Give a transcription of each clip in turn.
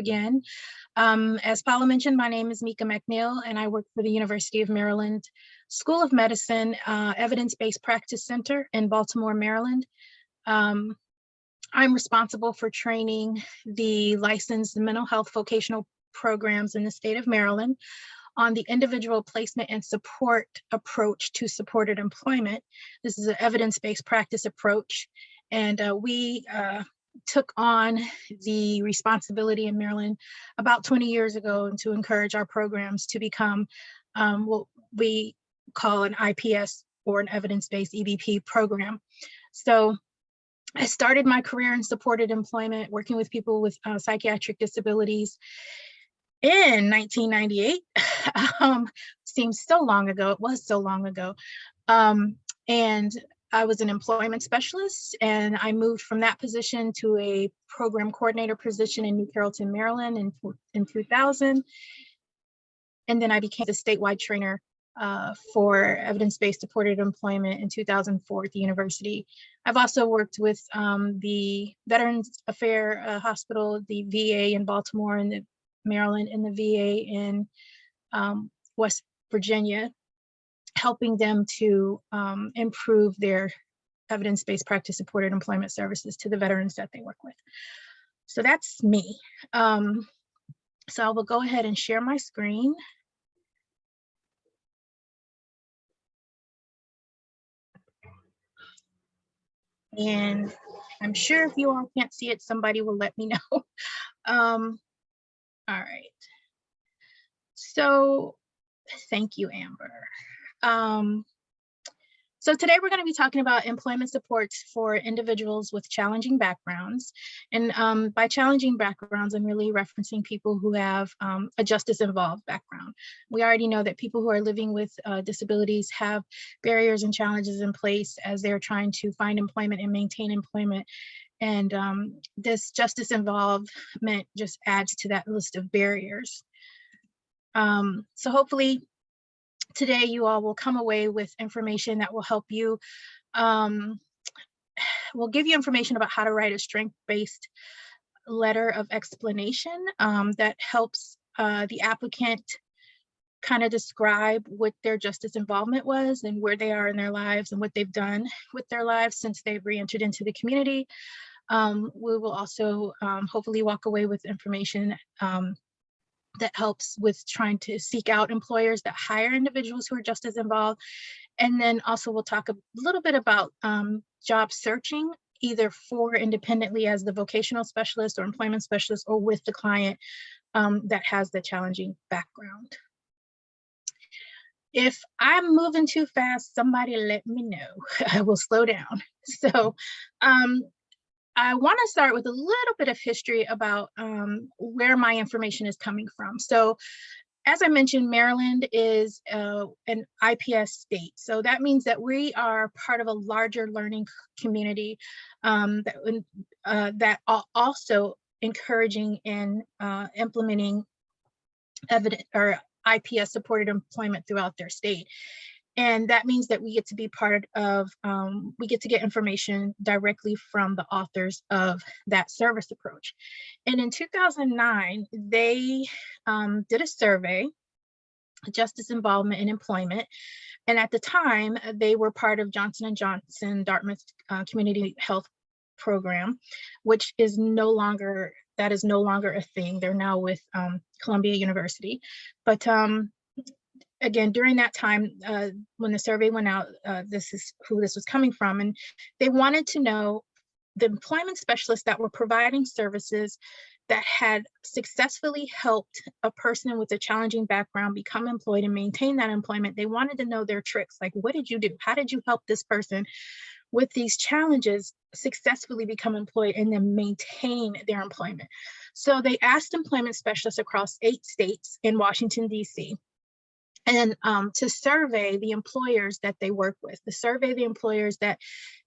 again. As Paula mentioned, my name is Mika McNeil, and I work for the University of Maryland School of Medicine Evidence-Based Practice Center in Baltimore, Maryland. I'm responsible for training the licensed mental health vocational programs in the state of Maryland on the individual placement and support approach to supported employment. This is an evidence-based practice approach, and we took on the responsibility in Maryland about 20 years ago to encourage our programs to become what we call an IPS, or an evidence-based EBP program. So I started my career in supported employment, working with people with psychiatric disabilities in 1998. Seems so long ago. It was so long ago. And I was an employment specialist, and I moved from that position to a program coordinator position in New Carrollton, Maryland in 2000. And then I became the statewide trainer for evidence-based supported employment in 2004 at the university. I've also worked with the Veterans Affairs Hospital, the VA in Baltimore, and the Maryland, and the VA in West Virginia, helping them to improve their evidence-based practice supported employment services to the veterans that they work with. So that's me. So I will go ahead and share my screen. And I'm sure if you all can't see it, somebody will let me know. All right. So thank you, Amber. So today we're going to be talking about employment supports for individuals with challenging backgrounds. And by challenging backgrounds, I'm really referencing people who have a justice-involved background. We already know that people who are living with disabilities have barriers and challenges in place as they're trying to find employment and maintain employment. And this justice-involvement just adds to that list of barriers. So hopefully, today, you all will come away with information that will help you, will give you information about how to write a strength-based letter of explanation that helps the applicant kind of describe what their justice involvement was and where they are in their lives and what they've done with their lives since they've re-entered into the community. We will also hopefully walk away with information that helps with trying to seek out employers that hire individuals who are justice involved. And then also we'll talk a little bit about job searching, either for independently as the vocational specialist or employment specialist, or with the client that has the challenging background. If I'm moving too fast, somebody let me know. I will slow down. So I want to start with a little bit of history about where my information is coming from. So as I mentioned, Maryland is an IPS state. So that means that we are part of a larger learning community that are also encouraging and implementing evidence or IPS supported employment throughout their state. And that means that we get to be part of, we get to get information directly from the authors of that service approach. And in 2009, they did a survey, justice involvement in employment. And at the time, they were part of Johnson & Johnson Dartmouth Community Health Program, which is no longer, that is no longer a thing. They're now with Columbia University. But again, during that time, when the survey went out, this is who this was coming from. And they wanted to know the employment specialists that were providing services that had successfully helped a person with a challenging background become employed and maintain that employment. They wanted to know their tricks, like, what did you do? How did you help this person with these challenges successfully become employed and then maintain their employment? So they asked employment specialists across 8 states in Washington, D.C., and to survey the employers that they work with, to survey the employers that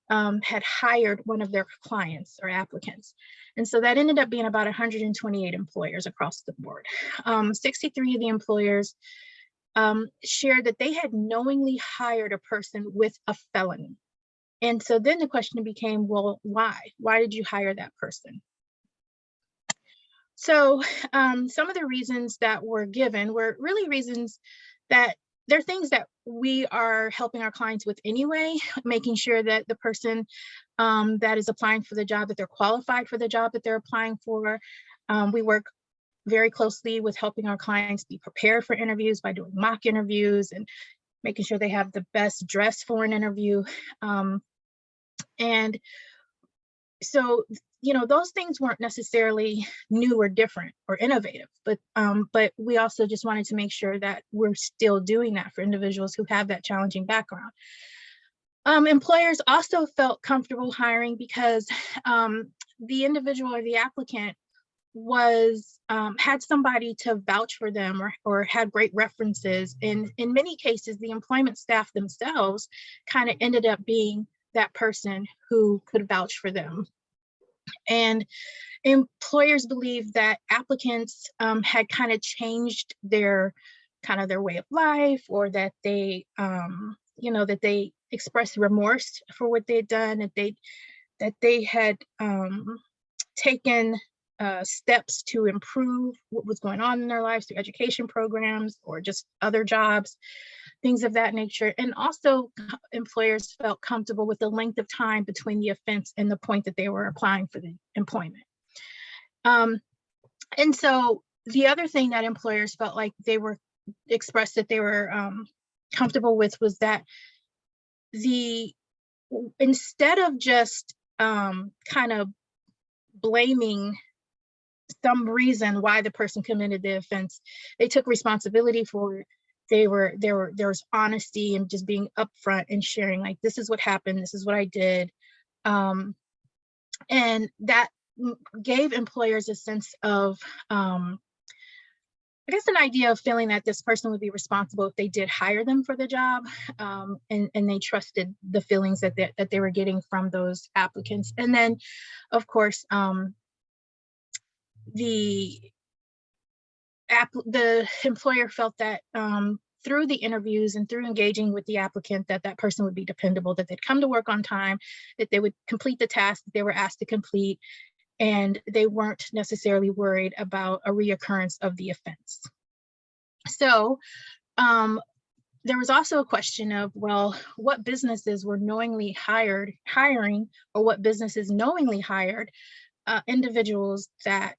had hired one of their clients or applicants. And so that ended up being about 128 employers across the board. 63 of the employers shared that they had knowingly hired a person with a felony. And so then the question became, well, why? Why did you hire that person? So some of the reasons that were given were really reasons that they're things that we are helping our clients with anyway, making sure that the person that is applying for the job, that they're qualified for the job that they're applying for. We work very closely with helping our clients be prepared for interviews by doing mock interviews and making sure they have the best dress for an interview. And so, those things weren't necessarily new or different or innovative, but we also just wanted to make sure that we're still doing that for individuals who have that challenging background. Employers also felt comfortable hiring because the individual or the applicant was had somebody to vouch for them or had great references. And in many cases, the employment staff themselves kind of ended up being that person who could vouch for them. And employers believe that applicants had kind of changed their way of life, or that they that they expressed remorse for what they had done, that they had taken steps to improve what was going on in their lives through education programs or just other jobs, things of that nature. And also, employers felt comfortable with the length of time between the offense and the point that they were applying for the employment. And so the other thing that employers felt like they were expressed that they were comfortable with was that instead of just kind of blaming some reason why the person committed the offense, they took responsibility for it. There was honesty and just being upfront and sharing, like, this is what happened, this is what I did. And that gave employers a sense of, I guess, an idea of feeling that this person would be responsible if they did hire them for the job, and they trusted the feelings that they were getting from those applicants. And then, of course, the employer felt that through the interviews and through engaging with the applicant, that person would be dependable, that they'd come to work on time, that they would complete the task that they were asked to complete, and they weren't necessarily worried about a reoccurrence of the offense. So there was also a question of, well, what businesses were knowingly hiring, or what businesses knowingly hired individuals that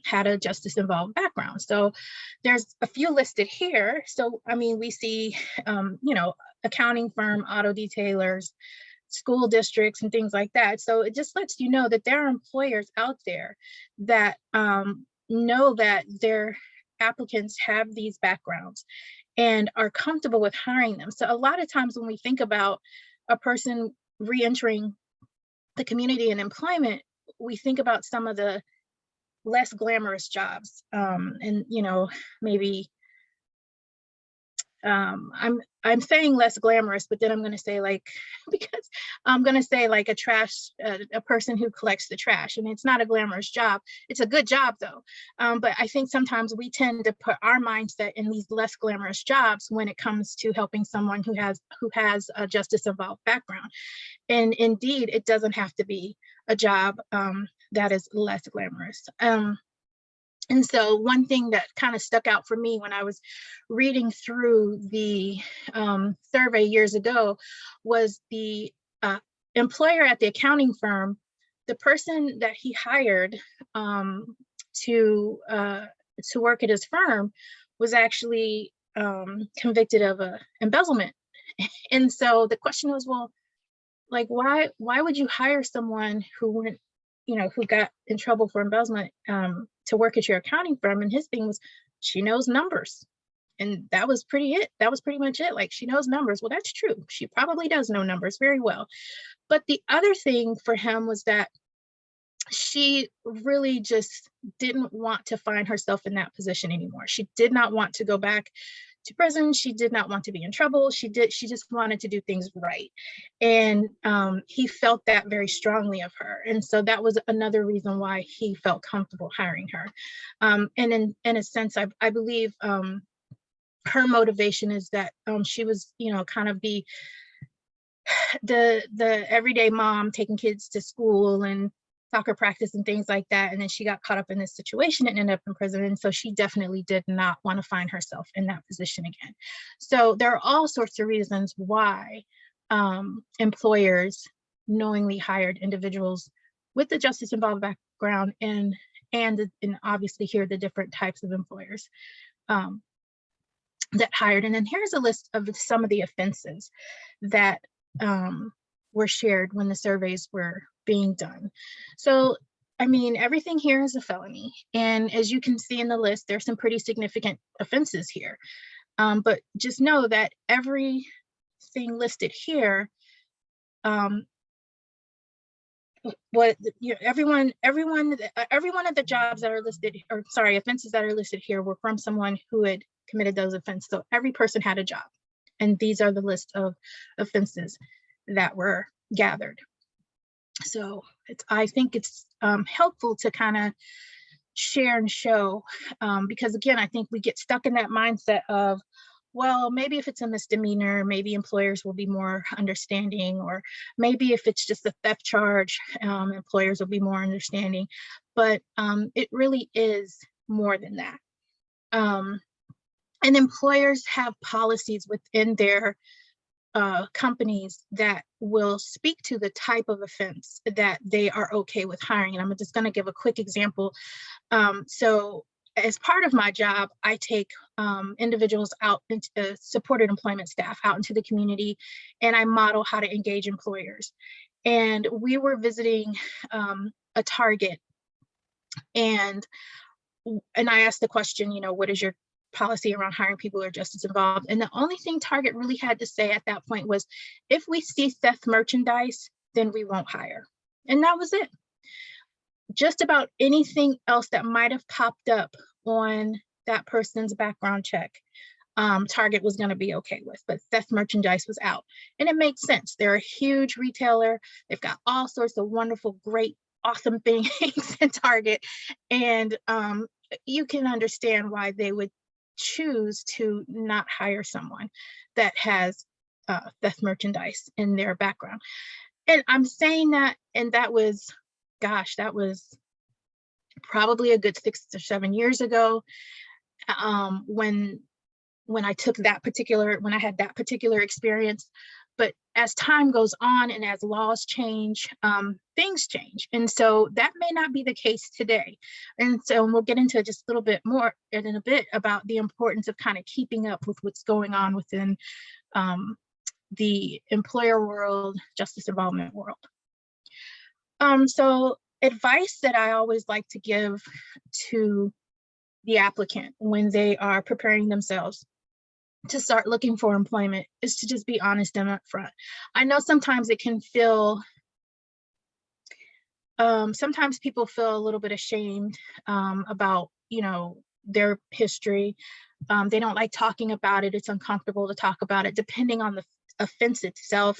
had a justice involved background. So there's a few listed here. So, I mean, we see, accounting firm, auto detailers, school districts, and things like that. So it just lets you know that there are employers out there that know that their applicants have these backgrounds and are comfortable with hiring them. So a lot of times when we think about a person reentering the community and employment, we think about some of the less glamorous jobs, and maybe I'm saying less glamorous, but then I'm going to say, like, because I'm going to say, like, a person who collects the trash. And it's not a glamorous job. It's a good job though. But I think sometimes we tend to put our mindset in these less glamorous jobs when it comes to helping someone who has a justice involved background. And indeed, it doesn't have to be a job that is less glamorous. And so one thing that kind of stuck out for me when I was reading through the survey years ago was the employer at the accounting firm. The person that he hired to work at his firm was actually convicted of embezzlement. And so the question was, well, like, why would you hire someone who got in trouble for embezzlement to work at your accounting firm? And his thing was, she knows numbers. And that was pretty much it. Like, she knows numbers. Well, that's true. She probably does know numbers very well. But the other thing for him was that she really just didn't want to find herself in that position anymore. She did not want to go back to prison. She did not want to be in trouble. She just wanted to do things right. And he felt that very strongly of her. And so that was another reason why he felt comfortable hiring her. And in a sense, I believe her motivation is that she was, kind of the everyday mom taking kids to school and soccer practice and things like that. And then she got caught up in this situation and ended up in prison. And so she definitely did not want to find herself in that position again. So there are all sorts of reasons why employers knowingly hired individuals with the justice involved background, and obviously here are the different types of employers that hired. And then here's a list of some of the offenses that were shared when the surveys were being done. So, I mean, everything here is a felony. And as you can see in the list, there's some pretty significant offenses here. But just know that everything listed here, every one of the jobs that are listed, or sorry, offenses that are listed here were from someone who had committed those offenses. So every person had a job. And these are the list of offenses that were gathered. So I think it's helpful to kind of share and show, because again, I think we get stuck in that mindset of, well, maybe if it's a misdemeanor, maybe employers will be more understanding, or maybe if it's just a theft charge, employers will be more understanding. But it really is more than that. And employers have policies within their companies that will speak to the type of offense that they are okay with hiring. And I'm just going to give a quick example. So as part of my job, I take individuals out into supported employment staff out into the community, and I model how to engage employers. And we were visiting a Target, and I asked the question, what is your policy around hiring people who are justice involved? And the only thing Target really had to say at that point was, if we see theft merchandise, then we won't hire. And that was it. Just about anything else that might have popped up on that person's background check, Target was going to be okay with, but theft merchandise was out. And it makes sense. They're a huge retailer. They've got all sorts of wonderful, great, awesome things in Target. And you can understand why they would choose to not hire someone that has theft merchandise in their background. And I'm saying that, and that was, gosh, that was probably a good 6 or 7 years ago, when I took that particular, when I had that particular experience. But as time goes on and as laws change, things change. And so that may not be the case today. And so we'll get into just a little bit more in a bit about the importance of kind of keeping up with what's going on within the employer world, justice involvement world. So advice that I always like to give to the applicant when they are preparing themselves to start looking for employment is to just be honest and upfront. I know sometimes it can feel, sometimes people feel a little bit ashamed about, their history. They don't like talking about it. It's uncomfortable to talk about it. Depending on the offense itself,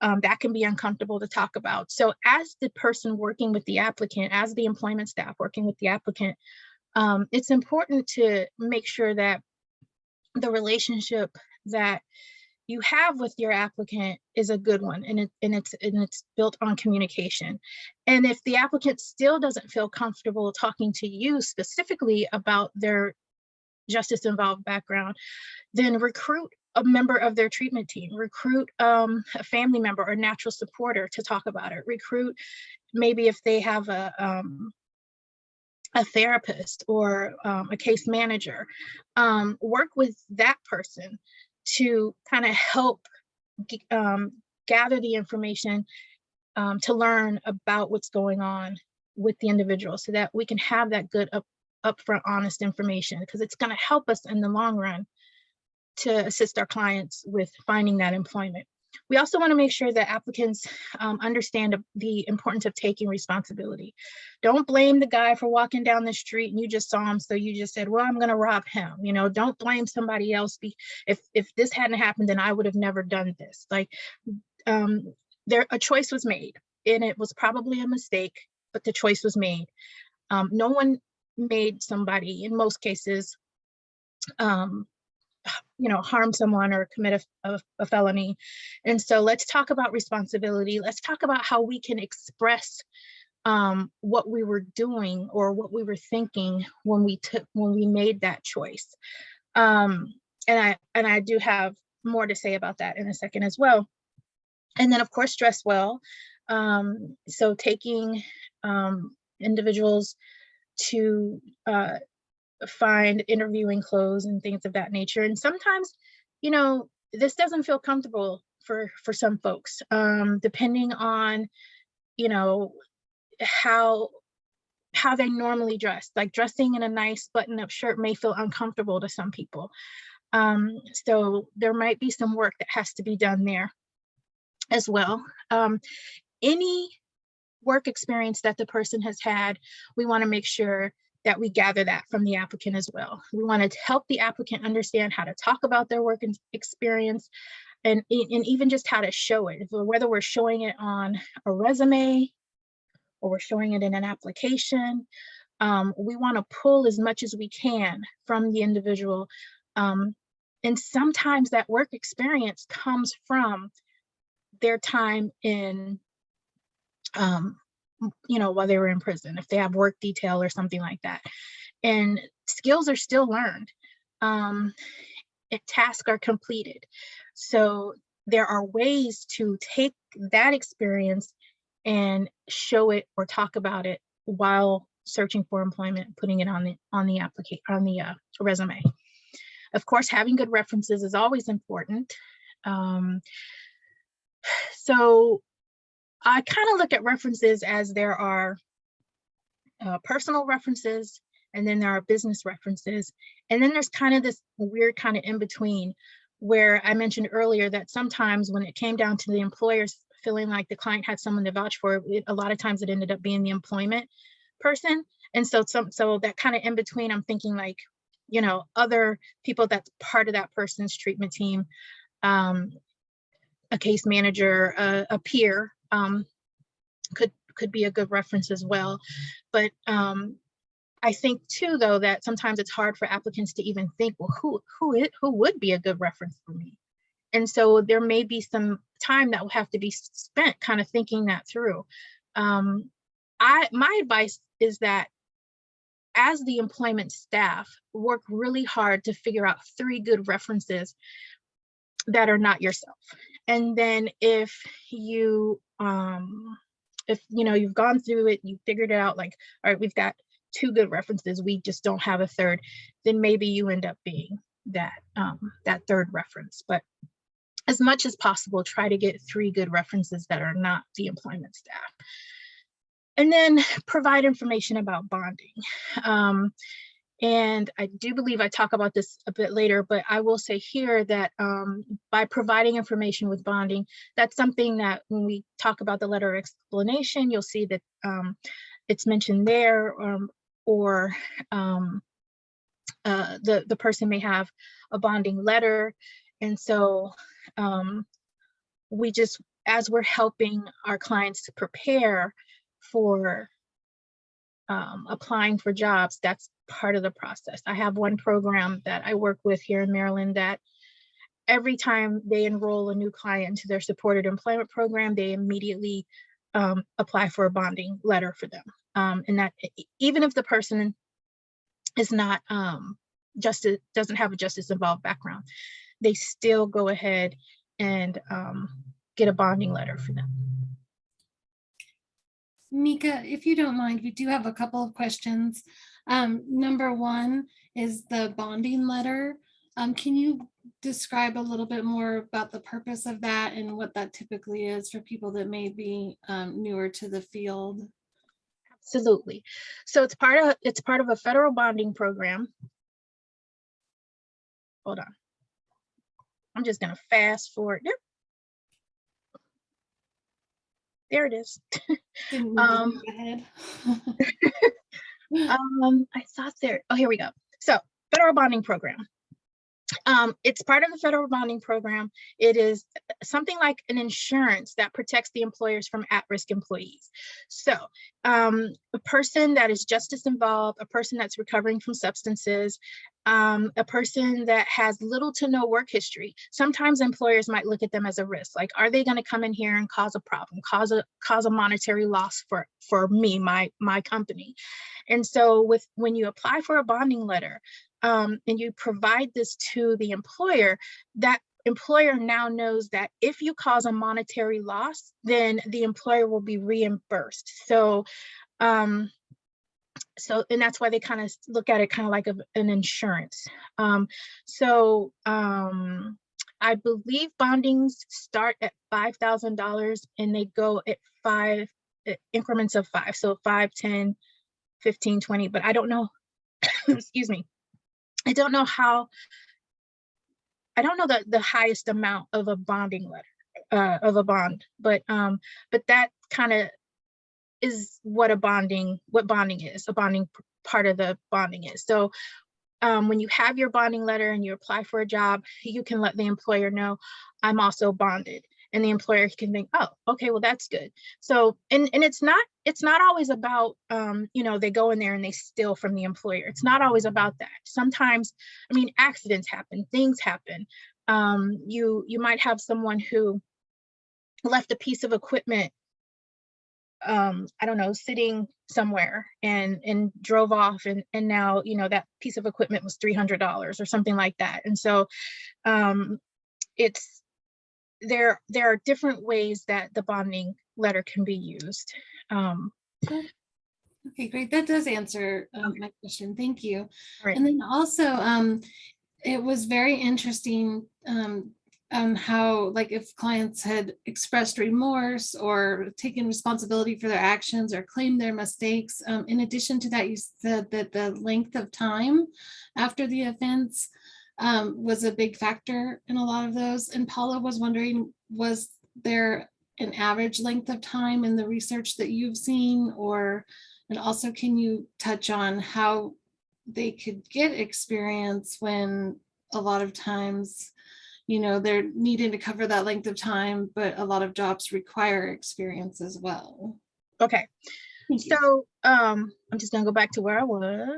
that can be uncomfortable to talk about. So as the person working with the applicant, as the employment staff working with the applicant, it's important to make sure that the relationship that you have with your applicant is a good one, and it's built on communication. And if the applicant still doesn't feel comfortable talking to you specifically about their justice involved background, then recruit a member of their treatment team, recruit a family member or natural supporter to talk about it, recruit maybe if they have a therapist or a case manager, work with that person to kind of help gather the information to learn about what's going on with the individual, so that we can have that good upfront honest information, because it's going to help us in the long run to assist our clients with finding that employment. We also want to make sure that applicants understand the importance of taking responsibility. Don't blame the guy for walking down the street and you just saw him, so you just said, well, I'm going to rob him. Don't blame somebody else. If this hadn't happened, then I would have never done this. Like, a choice was made, and it was probably a mistake, but the choice was made. No one made somebody, in most cases, harm someone or commit a felony. And so let's talk about responsibility. Let's talk about how we can express what we were doing or what we were thinking when we made that choice. And I do have more to say about that in a second as well. And then of course, dress well. So taking individuals to find interviewing clothes and things of that nature. And sometimes, you know, this doesn't feel comfortable for some folks, depending on, you know, how they normally dress. Like dressing in a nice button-up shirt may feel uncomfortable to some people. So there might be some work that has to be done there as well. Any work experience that the person has had, we want to make sure that we gather that from the applicant as well. We want to help the applicant understand how to talk about their work experience, and even just how to show it, whether we're showing it on a resume or we're showing it in an application. We want to pull as much as we can from the individual. And sometimes that work experience comes from their time in, you know, while they were in prison, if they have work detail or something like that. And skills are still learned. Tasks are completed. So there are ways to take that experience and show it or talk about it while searching for employment, putting it on the application, on the resume. Of course, having good references is always important. So I kind of look at references as there are personal references, and then there are business references. And then there's kind of this weird kind of in between, where I mentioned earlier that sometimes when it came down to the employers feeling like the client had someone to vouch for, a lot of times it ended up being the employment person. And so that kind of in between, I'm thinking like, you know, other people that's part of that person's treatment team, a case manager, a peer, could be a good reference as well. But I think too, though, that sometimes it's hard for applicants to even think, well, who would be a good reference for me? And so there may be some time that will have to be spent kind of thinking that through. My advice is that as the employment staff, work really hard to figure out 3 good references that are not yourself. And then if you know, you've gone through it, you figured it out, like, all right, we've got 2 good references, we just don't have a 3rd, then maybe you end up being that 3rd reference. But as much as possible, try to get 3 good references that are not the employment staff. And then provide information about bonding. And I do believe I talk about this a bit later, but I will say here that by providing information with bonding, that's something that when we talk about the letter of explanation, you'll see that it's mentioned there, or the person may have a bonding letter. And so we just, as we're helping our clients to prepare for applying for jobs, that's part of the process. I have one program that I work with here in Maryland that every time they enroll a new client into their supported employment program, they immediately apply for a bonding letter for them. And that even if the person is not doesn't have a justice involved background, they still go ahead and get a bonding letter for them. Mika, if you don't mind, we do have a couple of questions. Number 1 is the bonding letter. Can you describe a little bit more about the purpose of that and what that typically is for people that may be newer to the field? Absolutely. So it's part of a federal bonding program. Hold on. I'm just gonna fast forward. Yep. There it is. Ahead. I thought there. Oh, here we go. So federal bonding program. It's part of the federal bonding program. It is something like an insurance that protects the employers from at-risk employees. So a person that is justice involved, a person that's recovering from substances, A person that has little to no work history. Sometimes employers might look at them as a risk. Like, are they going to come in here and cause a problem, cause a monetary loss for me, my company? And so when you apply for a bonding letter, and you provide this to the employer, that employer now knows that if you cause a monetary loss, then the employer will be reimbursed. And that's why they kind of look at it kind of like an insurance. I believe bondings start at $5,000 and they go at increments of 5. So 5, 10, 15, 20, but I don't know, excuse me. I don't know the highest amount of a bonding letter, of a bond, but that kind of is what bonding is. A bonding part of the bonding is. So when you have your bonding letter and you apply for a job, you can let the employer know, I'm also bonded. And the employer can think, oh, okay, well, that's good. So, and it's not always about, they go in there and they steal from the employer. It's not always about that. Sometimes, accidents happen, things happen. You might have someone who left a piece of equipment, I don't know, sitting somewhere and drove off, and now, that piece of equipment was $300 or something like that. And so there are different ways that the bonding letter can be used. Okay, great. That does answer my question. Thank you. Right. And then also, it was very interesting how, like, if clients had expressed remorse or taken responsibility for their actions or claimed their mistakes. In addition to that, you said that the length of time after the offense was a big factor in a lot of those. And Paula was wondering, was there an average length of time in the research that you've seen? And also, can you touch on how they could get experience when a lot of times, they're needing to cover that length of time, but a lot of jobs require experience as well? Okay. So I'm just gonna go back to where I was.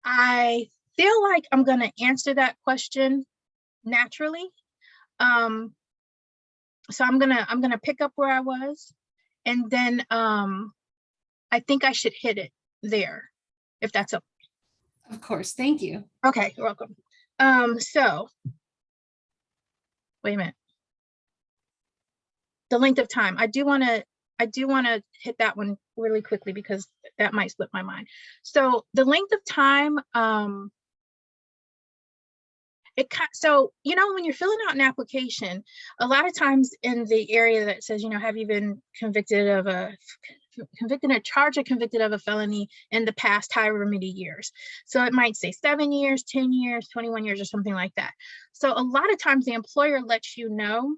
I feel like I'm gonna answer that question naturally. So I'm gonna pick up where I was, and then I think I should hit it there, if that's okay. Of course, thank you. Okay, you're welcome. So wait a minute. The length of time. I do want to hit that one really quickly because that might slip my mind. So the length of time, when you're filling out an application, a lot of times in the area that says, have you been convicted of a felony in the past however many years. So it might say 7 years, 10 years, 21 years, or something like that. So a lot of times the employer lets you know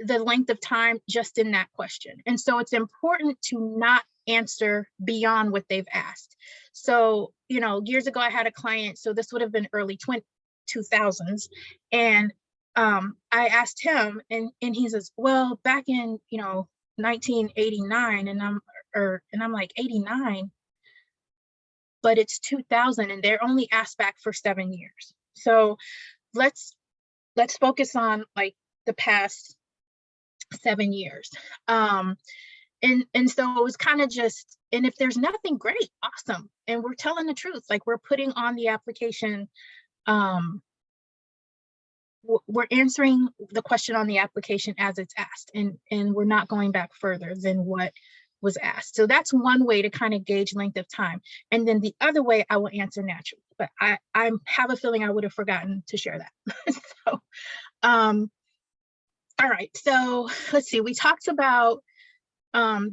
the length of time just in that question. And so it's important to not answer beyond what they've asked. So, years ago I had a client, so this would have been early 2000s, and I asked him, and he says, well, back in 1989, and I'm like, 89, but it's 2000 and they're only asked back for 7 years. So let's focus on like the past 7 years. And so it was kind of just, and if there's nothing, great, awesome. And we're telling the truth, like we're putting on the application, we're answering the question on the application as it's asked, and we're not going back further than what was asked. So that's one way to kind of gauge length of time. And then the other way I will answer naturally, but I have a feeling I would have forgotten to share that. So, all right, so let's see, we talked about,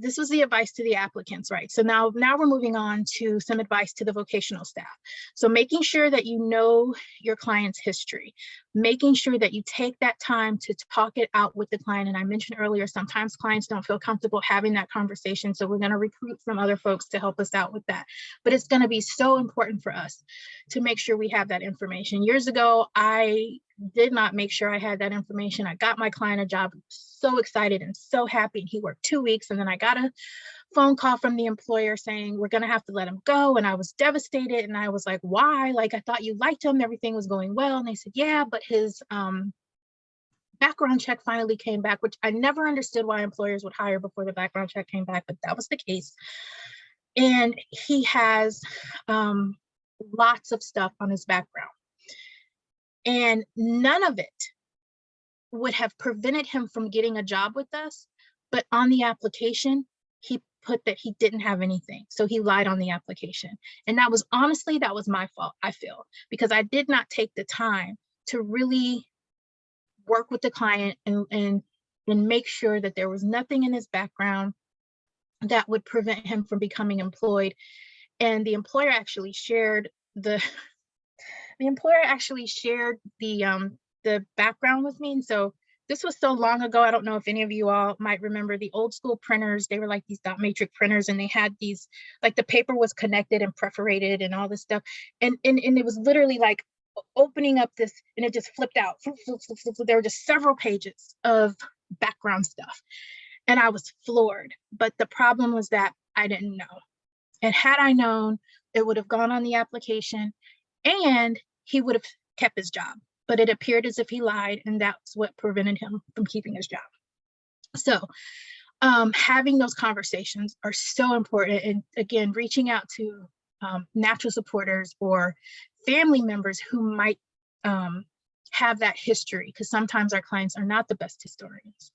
this was the advice to the applicants, right? So now we're moving on to some advice to the vocational staff. So making sure that you know your client's history, making sure that you take that time to talk it out with the client. And I mentioned earlier, sometimes clients don't feel comfortable having that conversation. So we're going to recruit some other folks to help us out with that. But it's going to be so important for us to make sure we have that information. Years ago, I did not make sure I had that information. I got my client a job, so excited and so happy. And he worked 2 weeks, and then I got a phone call from the employer saying, we're going to have to let him go. And I was devastated. And I was like, why? Like, I thought you liked him. Everything was going well. And they said, yeah, but his background check finally came back, which I never understood why employers would hire before the background check came back, but that was the case. And he has lots of stuff on his background. And none of it would have prevented him from getting a job with us. But on the application, he put that he didn't have anything. So he lied on the application. And that was honestly, that was my fault, I feel, because I did not take the time to really work with the client and make sure that there was nothing in his background that would prevent him from becoming employed. And the employer actually shared the background with me. And so this was so long ago. I don't know if any of you all might remember the old school printers. They were like these dot matrix printers, and they had these, like, the paper was connected and perforated and all this stuff. And it was literally like opening up this, and it just flipped out. There were just several pages of background stuff. And I was floored. But the problem was that I didn't know. And had I known, it would have gone on the application and he would have kept his job. But it appeared as if he lied, and that's what prevented him from keeping his job. So having those conversations are so important. And again, reaching out to natural supporters or family members who might have that history, because sometimes our clients are not the best historians.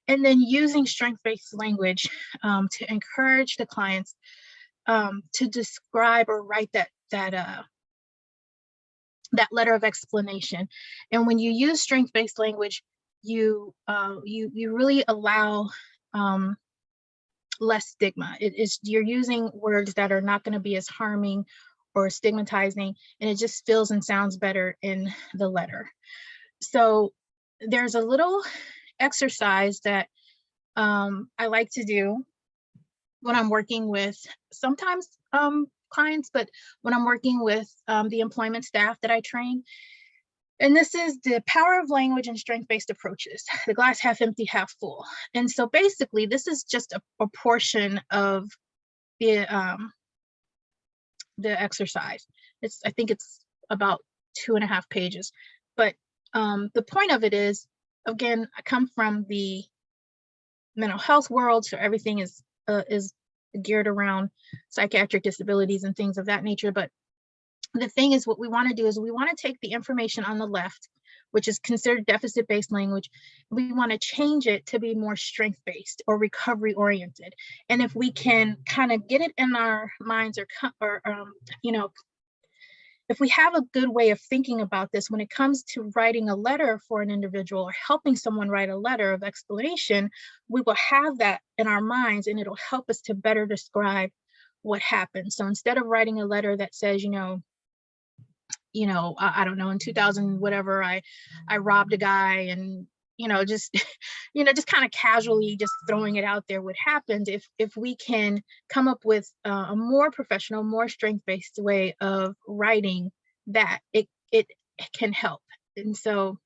And then using strength-based language to encourage the clients to describe or write that letter of explanation. And when you use strength-based language, you really allow less stigma. You're using words that are not going to be as harming or stigmatizing, and it just feels and sounds better in the letter. So there's a little exercise that I like to do when I'm working with sometimes clients, but when I'm working with the employment staff that I train. And this is the power of language and strength-based approaches, the glass half empty, half full. And so basically, this is just a portion of the exercise. I think it's about 2.5 pages. But the point of it is, again, I come from the mental health world, so everything is geared around psychiatric disabilities and things of that nature. But the thing is, what we want to do is we want to take the information on the left, which is considered deficit-based language. We want to change it to be more strength-based or recovery-oriented. And if we can kind of get it in our minds, or if we have a good way of thinking about this when it comes to writing a letter for an individual or helping someone write a letter of explanation, we will have that in our minds, and it'll help us to better describe what happened. So instead of writing a letter that says, I don't know, in 2000 whatever, I robbed a guy, and just just kind of casually just throwing it out there, what happened, if we can come up with a more professional, more strength-based way of writing that, it can help. And so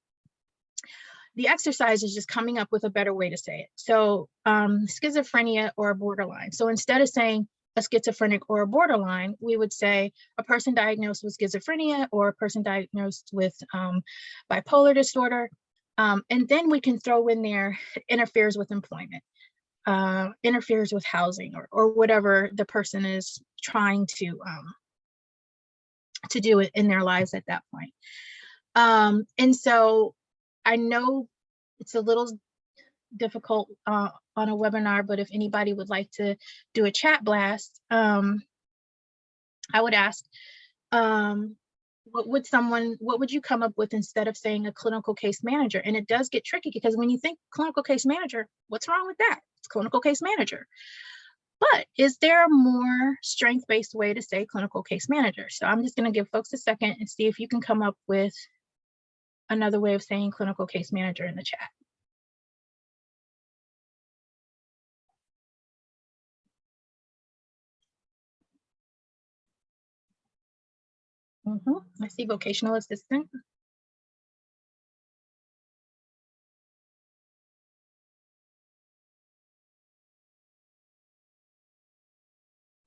the exercise is just coming up with a better way to say it. So schizophrenia or borderline. So instead of saying a schizophrenic or a borderline, we would say a person diagnosed with schizophrenia or a person diagnosed with bipolar disorder. And then we can throw in there interferes with employment, interferes with housing, or whatever the person is trying to do it in their lives at that point. And so I know it's a little difficult on a webinar, but if anybody would like to do a chat blast, I would ask, what would you come up with instead of saying a clinical case manager? And it does get tricky, because when you think clinical case manager, what's wrong with that? It's clinical case manager. But is there a more strength-based way to say clinical case manager? So I'm just going to give folks a second and see if you can come up with another way of saying clinical case manager in the chat. I see vocational assistant.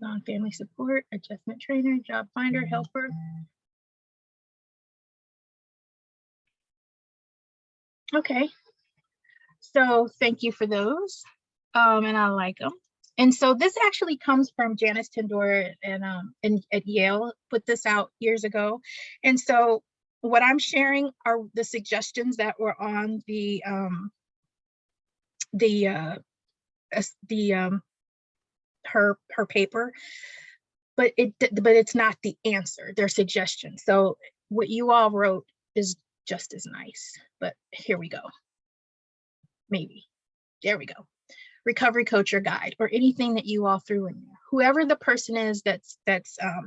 non-family support, adjustment trainer, job finder, helper. Okay, so thank you for those. And I like them. And so this actually comes from Janice Tindor and at Yale, put this out years ago. And so what I'm sharing are the suggestions that were on her paper, but it's not the answer. They're suggestions. So what you all wrote is just as nice, but here we go. Maybe. There we go. Recovery coach or guide, or anything that you all threw in there. Whoever the person is that's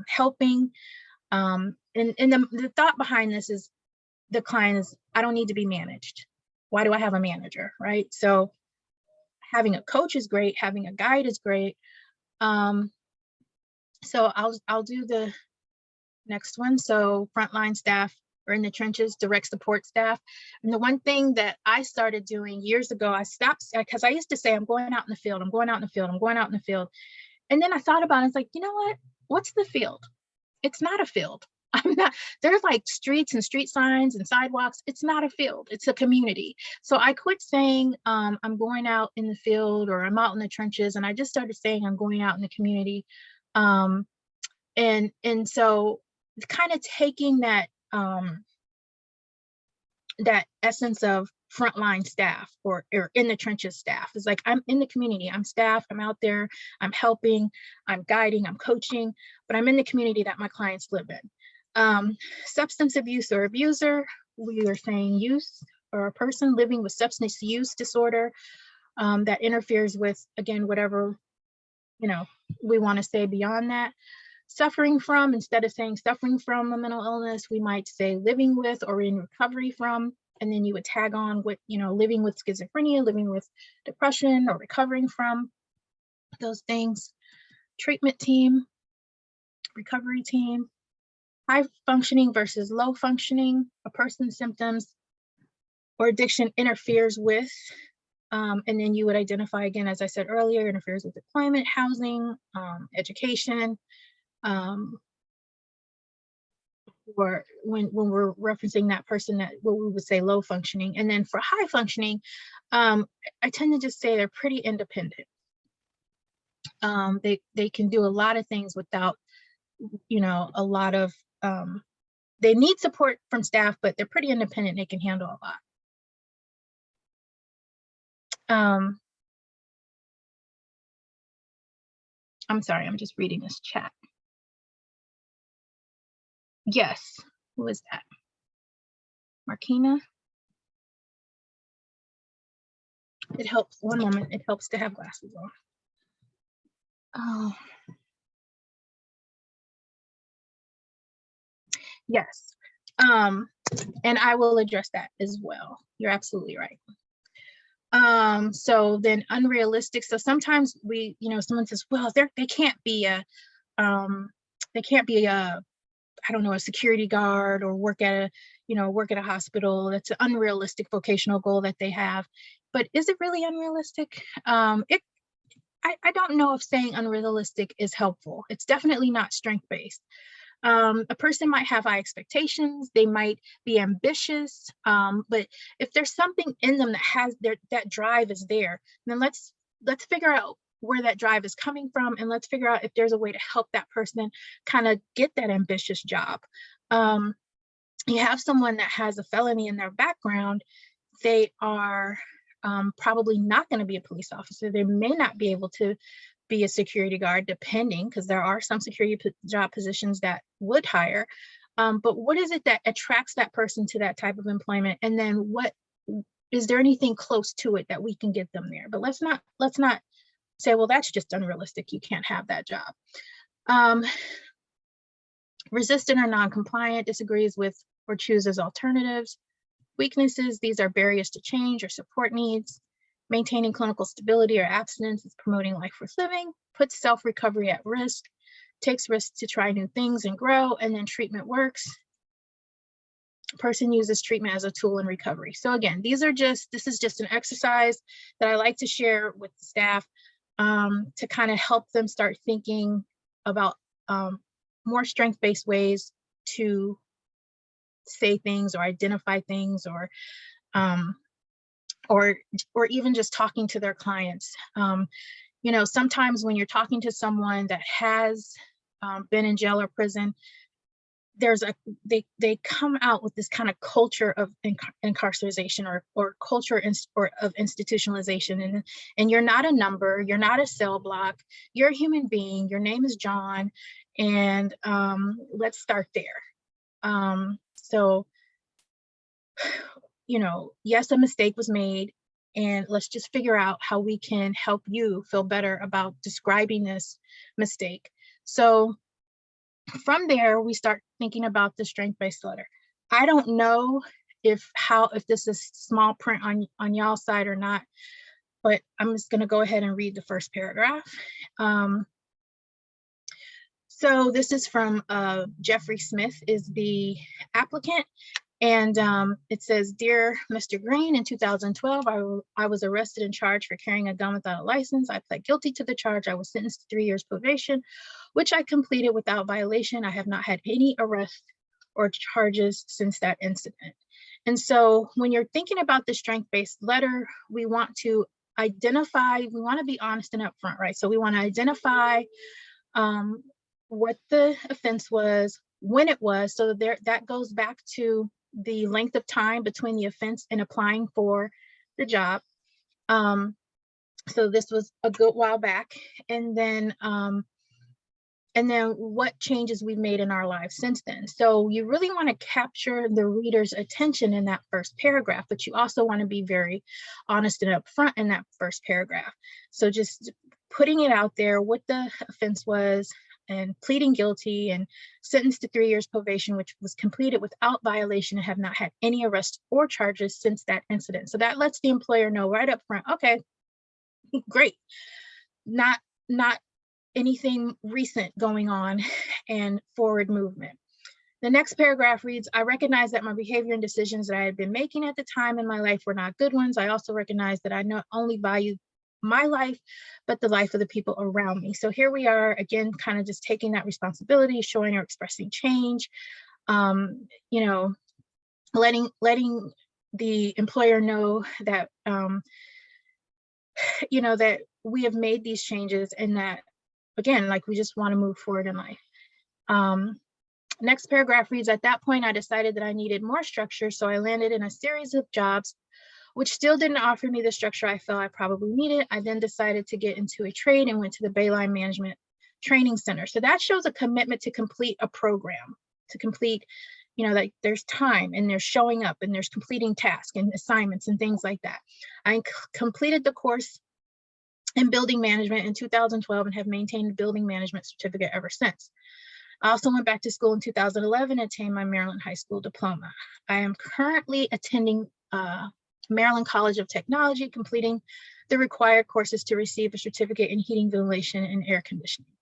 helping. And the thought behind this is the client is, I don't need to be managed. Why do I have a manager, right? So having a coach is great. Having a guide is great. So I'll do the next one. So frontline staff or in the trenches, direct support staff. And the one thing that I started doing years ago, I stopped, because I used to say, I'm going out in the field, I'm going out in the field, I'm going out in the field. And then I thought about it, it's like, you know what? What's the field? It's not a field. I'm not, there's like streets and street signs and sidewalks. It's not a field, it's a community. So I quit saying I'm going out in the field or I'm out in the trenches. And I just started saying I'm going out in the community. And so kind of taking that that essence of frontline staff or in the trenches staff is like, I'm in the community, I'm staff, I'm out there, I'm helping, I'm guiding, I'm coaching, but I'm in the community that my clients live in. Substance abuse or abuser, we are saying use or a person living with substance use disorder that interferes with, again, whatever, we want to say beyond that. Suffering from, instead of saying suffering from a mental illness, we might say living with or in recovery from, and then you would tag on what, living with schizophrenia, living with depression, or recovering from those things. Treatment team, recovery team, high functioning versus low functioning, a person's symptoms or addiction interferes with, and then you would identify, again, as I said earlier, interferes with employment, housing, education, or when we're referencing that person, that what we would say low functioning. And then for high functioning, I tend to just say they're pretty independent. They can do a lot of things without, a lot of, they need support from staff, but they're pretty independent. They can handle a lot. I'm sorry, I'm just reading this chat. Yes, who is that? Markina? It helps, one moment, it helps to have glasses on. Oh. Yes, and I will address that as well. You're absolutely right. So then unrealistic. So sometimes we, someone says, well, they can't be a, I don't know, a security guard or work at a hospital. That's an unrealistic vocational goal that they have. But is it really unrealistic? I don't know if saying unrealistic is helpful. It's definitely not strength-based. A person might have high expectations, they might be ambitious, but if there's something in them that has that drive is there, then let's figure out where that drive is coming from, and let's figure out if there's a way to help that person kind of get that ambitious job. You have someone that has a felony in their background, they are probably not going to be a police officer. They may not be able to be a security guard, depending, because there are some security job positions that would hire. But what is it that attracts that person to that type of employment? And then what is there anything close to it that we can get them there? But let's not say, well, that's just unrealistic, you can't have that job. Resistant or non-compliant, disagrees with or chooses alternatives. Weaknesses, these are barriers to change or support needs. Maintaining clinical stability or abstinence is promoting life worth living, puts self-recovery at risk, takes risks to try new things and grow, and then treatment works. Person uses treatment as a tool in recovery. So again, this is just an exercise that I like to share with the staff to kind of help them start thinking about more strength-based ways to say things or identify things, um, or even just talking to their clients. Sometimes when you're talking to someone that has been in jail or prison, they come out with this kind of culture of incarceration or culture or of institutionalization, and you're not a number, you're not a cell block, you're a human being, your name is John, and let's start there. So yes, a mistake was made, and let's just figure out how we can help you feel better about describing this mistake. So from there, we start thinking about the strength-based letter. I don't know if this is small print on y'all's side or not, but I'm just going to go ahead and read the first paragraph. So this is from Jeffrey Smith is the applicant. And it says, "Dear Mr. Green, in 2012, I was arrested and charged for carrying a gun without a license. I pled guilty to the charge. I was sentenced to 3 years probation, which I completed without violation. I have not had any arrests or charges since that incident." And so when you're thinking about the strength-based letter, we want to be honest and upfront, right? So we want to identify what the offense was, when it was. So that goes back to the length of time between the offense and applying for the job. So this was a good while back. And then what changes we've made in our lives since then. So you really want to capture the reader's attention in that first paragraph, but you also want to be very honest and upfront in that first paragraph. So just putting it out there, what the offense was, and pleading guilty and sentenced to 3 years probation, which was completed without violation and have not had any arrests or charges since that incident. So that lets the employer know right up front, okay, great, not anything recent going on, and forward movement. The next paragraph reads, "I recognize that my behavior and decisions that I had been making at the time in my life were not good ones. I also recognize that I not only value my life, but the life of the people around me." So here we are again, kind of just taking that responsibility, showing or expressing change, letting the employer know that, that we have made these changes, and that, again, like, we just want to move forward in life. Next paragraph reads, "At that point, I decided that I needed more structure, so I landed in a series of jobs which still didn't offer me the structure I felt I probably needed. I then decided to get into a trade and went to the Bayline Management Training Center." So that shows a commitment to complete a program, to complete, like, there's time, and there's showing up, and there's completing tasks and assignments and things like that. I completed the course in building management in 2012 and have maintained a building management certificate ever since. I also went back to school in 2011 and attained my Maryland High School diploma. I am currently attending Maryland College of Technology, completing the required courses to receive a certificate in heating, ventilation, and air conditioning.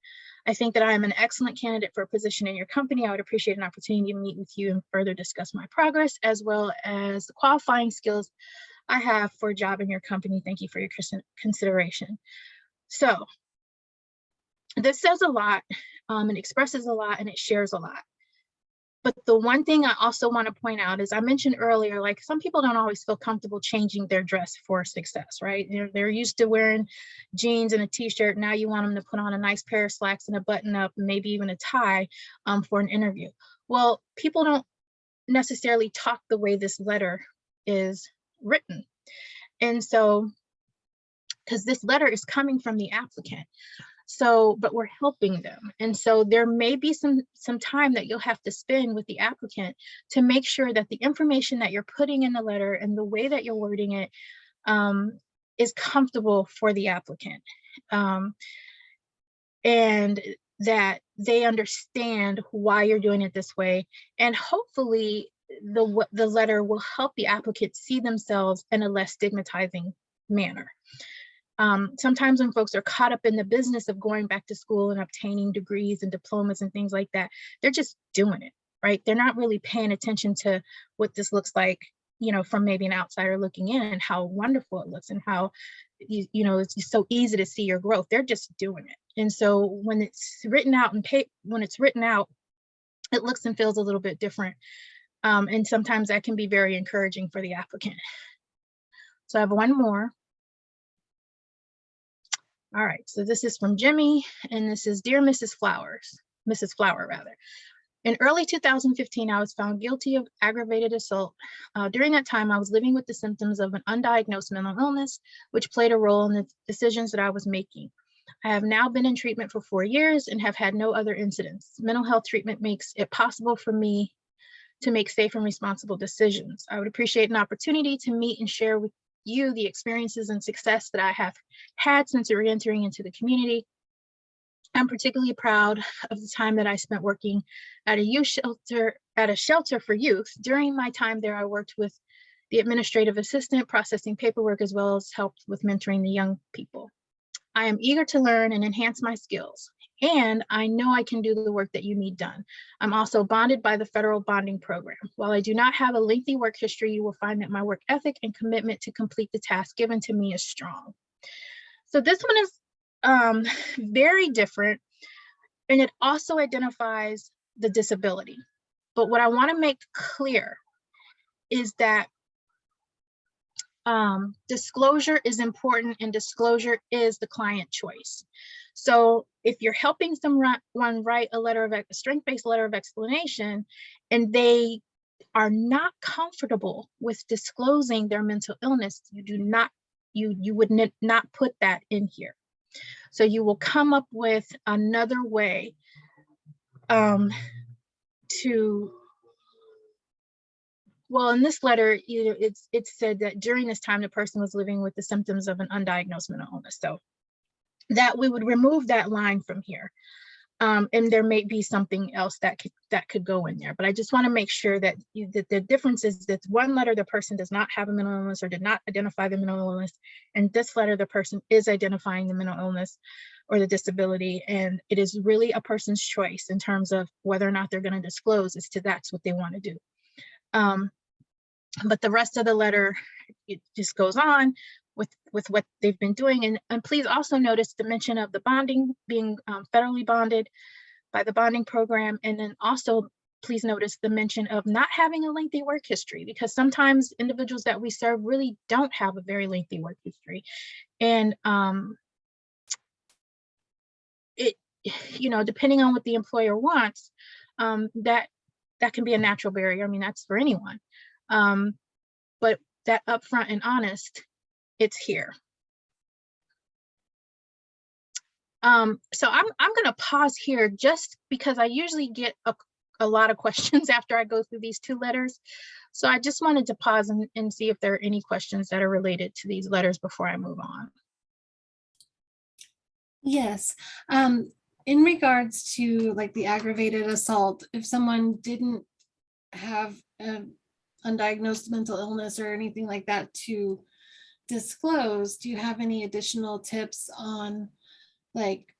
I think that I am an excellent candidate for a position in your company. I would appreciate an opportunity to meet with you and further discuss my progress, as well as the qualifying skills I have for a job in your company. Thank you for your consideration. So this says a lot, it expresses a lot, and it shares a lot. But the one thing I also want to point out is, I mentioned earlier, like, some people don't always feel comfortable changing their dress for success, right? They're used to wearing jeans and a t-shirt. Now you want them to put on a nice pair of slacks and a button up, and maybe even a tie for an interview. Well, people don't necessarily talk the way this letter is written. And so, because this letter is coming from the applicant. So, but we're helping them. And so there may be some time that you'll have to spend with the applicant to make sure that the information that you're putting in the letter and the way that you're wording it is comfortable for the applicant. And that they understand why you're doing it this way. And hopefully the letter will help the applicant see themselves in a less stigmatizing manner. Sometimes when folks are caught up in the business of going back to school and obtaining degrees and diplomas and things like that, they're just doing it, right? They're not really paying attention to what this looks like, from maybe an outsider looking in, and how wonderful it looks, and how, it's just so easy to see your growth. They're just doing it. And so when it's written out it looks and feels a little bit different. And sometimes that can be very encouraging for the applicant. So I have one more. All right, so this is from Jimmy, and this is Dear Mrs. Flower rather. In early 2015, I was found guilty of aggravated assault. During that time, I was living with the symptoms of an undiagnosed mental illness, which played a role in the decisions that I was making. I have now been in treatment for 4 years and have had no other incidents. Mental health treatment makes it possible for me to make safe and responsible decisions. I would appreciate an opportunity to meet and share with you the experiences and success that I have had since re-entering into the community. I'm particularly proud of the time that I spent working at a shelter for youth. During my time there, I worked with the administrative assistant, processing paperwork, as well as helped with mentoring the young people. I am eager to learn and enhance my skills, and I know I can do the work that you need done. I'm also bonded by the federal bonding program. While I do not have a lengthy work history, you will find that my work ethic and commitment to complete the task given to me is strong. So this one is very different, and it also identifies the disability. But what I want to make clear is that disclosure is important, and disclosure is the client choice. So if you're helping someone write a strength-based letter of explanation, and they are not comfortable with disclosing their mental illness, you would not put that in here. So you will come up with another way well, in this letter, it said that during this time, the person was living with the symptoms of an undiagnosed mental illness. So that we would remove that line from here. And there may be something else that could go in there. But I just want to make sure that the difference is that one letter, the person does not have a mental illness or did not identify the mental illness. And this letter, the person is identifying the mental illness or the disability. And it is really a person's choice in terms of whether or not they're going to disclose as to that's what they want to do. But the rest of the letter, it just goes on with what they've been doing. And please also notice the mention of the bonding, being federally bonded by the bonding program. And then also please notice the mention of not having a lengthy work history, because sometimes individuals that we serve really don't have a very lengthy work history. And depending on what the employer wants, that can be a natural barrier. I mean, that's for anyone. But that upfront and honest, it's here. So I'm going to pause here just because I usually get a lot of questions after I go through these two letters. So I just wanted to pause and see if there are any questions that are related to these letters before I move on. Yes. In regards to like the aggravated assault, if someone didn't have an undiagnosed mental illness or anything like that to disclose, do you have any additional tips on like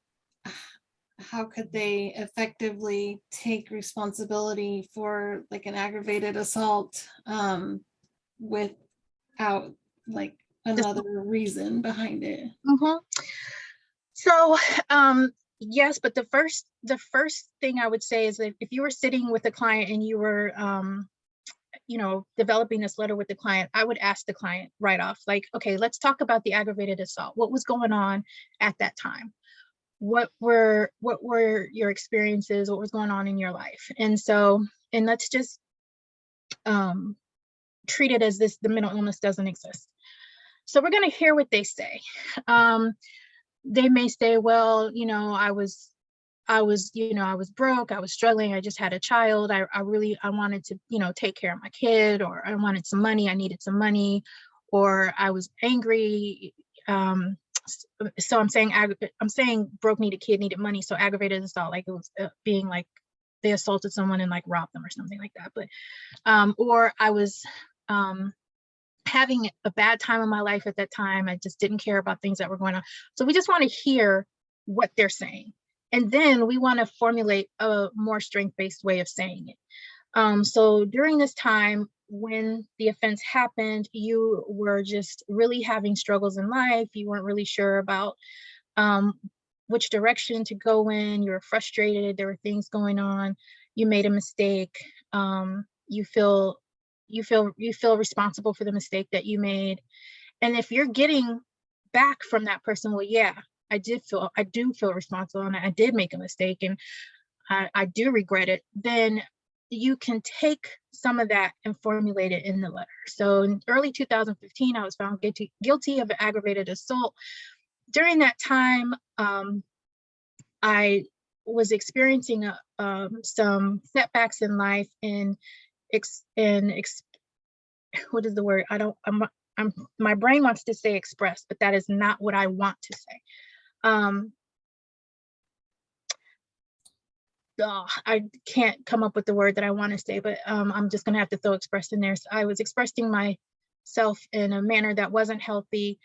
how could they effectively take responsibility for like an aggravated assault without like another reason behind it? Mm-hmm. So yes, but the first thing I would say is that if you were sitting with a client and you were developing this letter with the client, I would ask the client right off, like, okay, let's talk about the aggravated assault. What was going on at that time? What were your experiences? What was going on in your life? And let's just treat it as the mental illness doesn't exist. So we're going to hear what they say. They may say, well, I was broke, I was struggling, I just had a child, I wanted to, take care of my kid, or I wanted some money, I needed some money, or I was angry. So I'm saying broke, needed kid, needed money. So aggravated assault, like it was being like they assaulted someone and like robbed them or something like that. But or I was having a bad time in my life at that time. I just didn't care about things that were going on. So we just want to hear what they're saying. And then we want to formulate a more strength-based way of saying it. So during this time, when the offense happened, you were just really having struggles in life. You weren't really sure about which direction to go in. You're frustrated. There were things going on. You made a mistake. You feel responsible for the mistake that you made. And if you're getting back from that person, well, yeah, I do feel responsible, and I did make a mistake, and I do regret it, then you can take some of that and formulate it in the letter. So in early 2015, I was found guilty of aggravated assault. During that time, I was experiencing some setbacks in life, and what is the word? My brain wants to say express, but that is not what I want to say. I can't come up with the word that I want to say, but I'm just going to have to throw express in there. So I was expressing myself in a manner that wasn't healthy,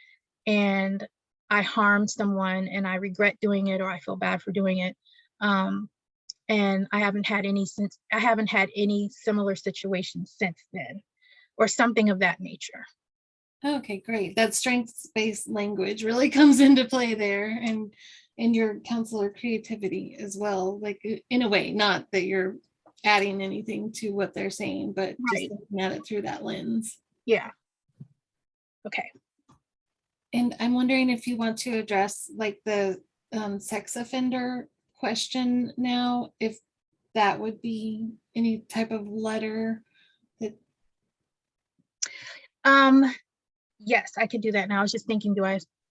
and I harmed someone, and I regret doing it, or I feel bad for doing it. And I haven't had any similar situations since then, or something of that nature. Okay, great. That strengths-based language really comes into play there, and your counselor creativity as well, like in a way, not that you're adding anything to what they're saying, but just looking at it through that lens. Yeah. Okay. And I'm wondering if you want to address like the sex offender question now, if that would be any type of letter that. Yes, I can do that now. I was just thinking,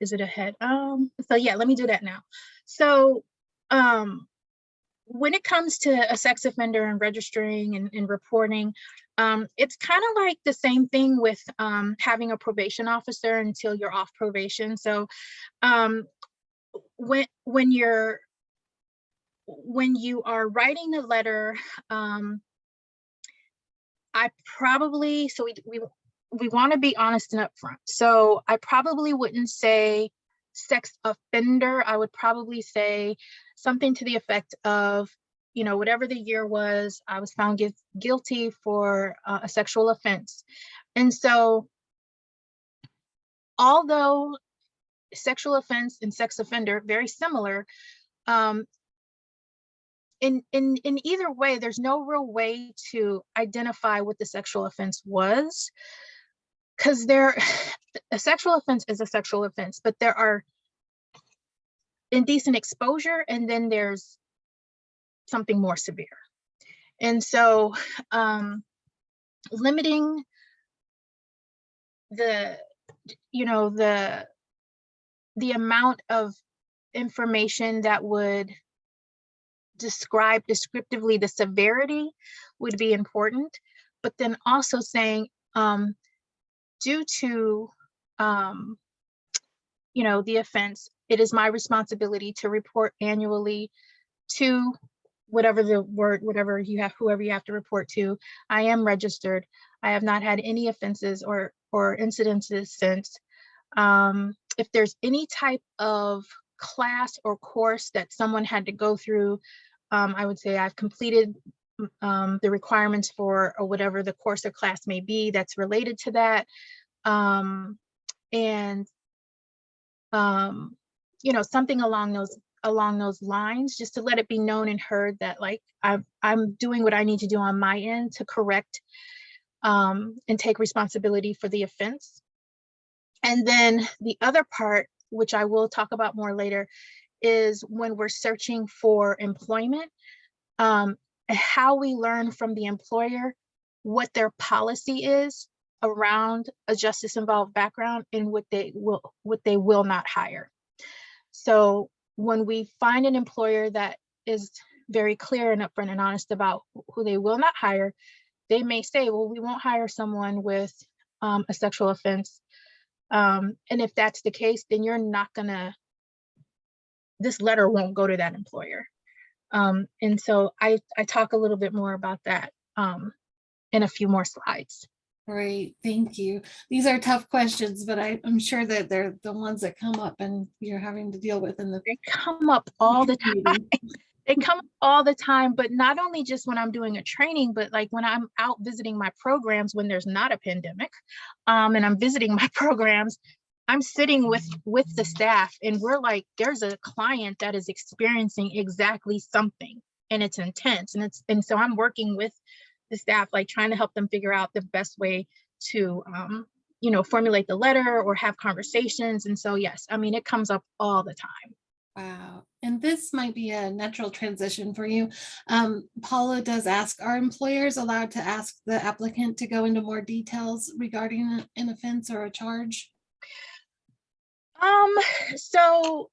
is it ahead? So yeah, let me do that now. So when it comes to a sex offender and registering and reporting, it's kind of like the same thing with having a probation officer until you're off probation. So when you are writing a letter, we want to be honest and upfront. So I probably wouldn't say sex offender. I would probably say something to the effect of, whatever the year was, I was found guilty for a sexual offense. And so, although sexual offense and sex offender, very similar, in either way, there's no real way to identify what the sexual offense was, because a sexual offense is a sexual offense, but there are indecent exposure, and then there's something more severe. And so limiting the amount of information that would describe descriptively the severity would be important, but then also saying due to the offense, it is my responsibility to report annually to whoever you have to report to. I am registered. I have not had any offenses or incidences since. If there's any type of class or course that someone had to go through, I would say I've completed the requirements for, or whatever the course or class may be that's related to that. Something along those lines, just to let it be known and heard that like I'm doing what I need to do on my end to correct and take responsibility for the offense. And then the other part, which I will talk about more later, is when we're searching for employment, how we learn from the employer what their policy is around a justice-involved background and what they will not hire. So when we find an employer that is very clear and upfront and honest about who they will not hire, they may say, well, we won't hire someone with a sexual offense. And if that's the case, then this letter won't go to that employer. And so I talk a little bit more about that in a few more slides. Great, thank you. These are tough questions, but I'm sure that they're the ones that come up and you're having to deal with. They come up all the time. They come up all the time, but not only just when I'm doing a training, but like when I'm out visiting my programs when there's not a pandemic, and I'm visiting my programs, I'm sitting with the staff and we're like, there's a client that is experiencing exactly something and it's intense. And so I'm working with the staff, like trying to help them figure out the best way to, formulate the letter or have conversations. And so, yes, I mean, it comes up all the time. Wow. And this might be a natural transition for you. Paula does ask, are employers allowed to ask the applicant to go into more details regarding an offense or a charge? So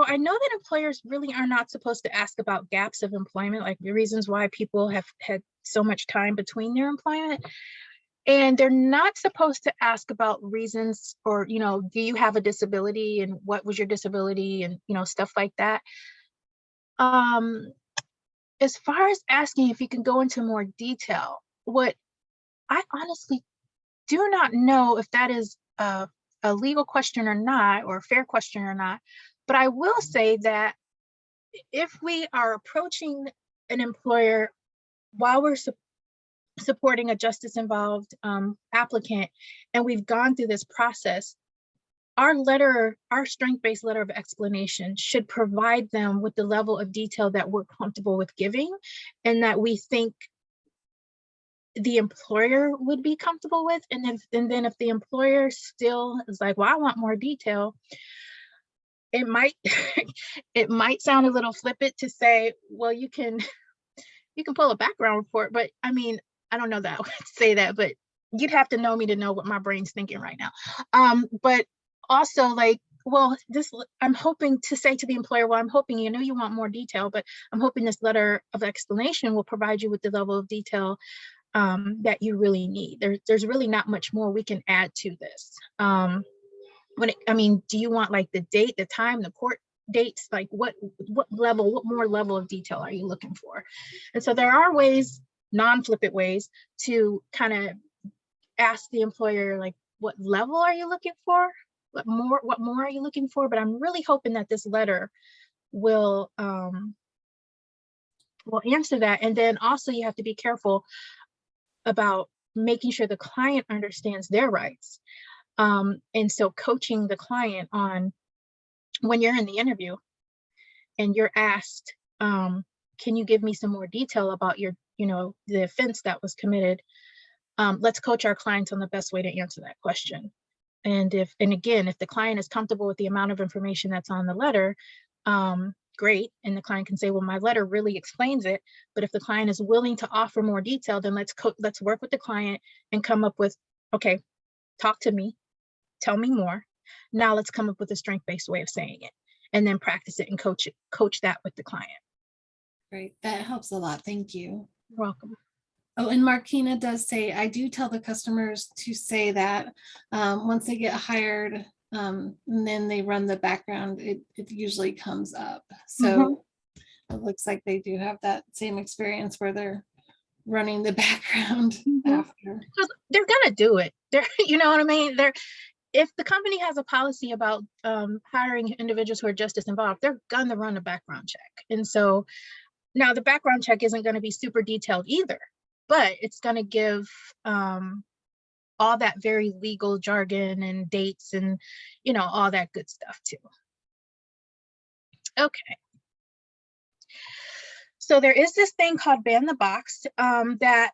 I know that employers really are not supposed to ask about gaps of employment, like the reasons why people have had so much time between their employment. And they're not supposed to ask about reasons or, do you have a disability and what was your disability and, stuff like that. As far as asking if you can go into more detail, what I honestly do not know if that is a legal question or not, or a fair question or not. But I will say that if we are approaching an employer while we're supporting a justice involved applicant, and we've gone through this process, our strength-based letter of explanation should provide them with the level of detail that we're comfortable with giving and that we think the employer would be comfortable with. And then if the employer still is like, well, I want more detail, it might it might sound a little flippant to say, well, you can pull a background report, but I mean, I don't know that I would say that, but you'd have to know me to know what my brain's thinking right now. But also, like, well, I'm hoping to say to the employer, well, I'm hoping, you want more detail, but I'm hoping this letter of explanation will provide you with the level of detail that you really need. There's really not much more we can add to this. Do you want like the date, the time, the court dates, like what more level of detail are you looking for? And so there are ways, non-flippant ways, to kind of ask the employer, like, what level are you looking for? What more are you looking for? But I'm really hoping that this letter will answer that. And then also you have to be careful about making sure the client understands their rights. And so coaching the client on, when you're in the interview and you're asked, can you give me some more detail about the offense that was committed? Let's coach our clients on the best way to answer that question. And again, if the client is comfortable with the amount of information that's on the letter, great. And the client can say, well, my letter really explains it. But if the client is willing to offer more detail, then let's work with the client and come up with, okay, talk to me, tell me more. Now let's come up with a strength-based way of saying it, and then practice it and coach that with the client. Great, that helps a lot. Thank you. You're welcome. Oh, and Markina does say, I do tell the customers to say that once they get hired, and then they run the background, it usually comes up. So it looks like they do have that same experience where they're running the background after. They're gonna do it. You know what I mean? If the company has a policy about hiring individuals who are justice involved, they're gonna run a background check. And so now the background check isn't going to be super detailed either, but it's going to give all that very legal jargon and dates and, all that good stuff too. Okay. So there is this thing called Ban the Box that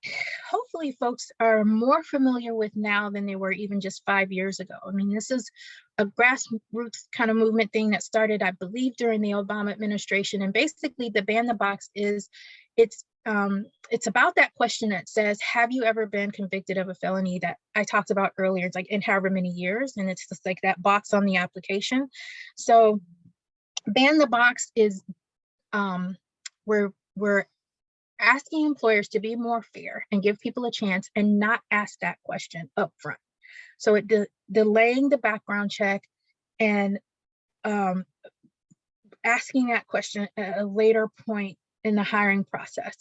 hopefully folks are more familiar with now than they were even just 5 years ago. I mean, this is a grassroots kind of movement thing that started, I believe, during the Obama administration. And basically the Ban the Box is, it's about that question that says, have you ever been convicted of a felony that I talked about earlier? It's like in however many years, and it's just like that box on the application. So Ban the Box is we're asking employers to be more fair and give people a chance and not ask that question up front. So it delaying the background check and asking that question at a later point in the hiring process.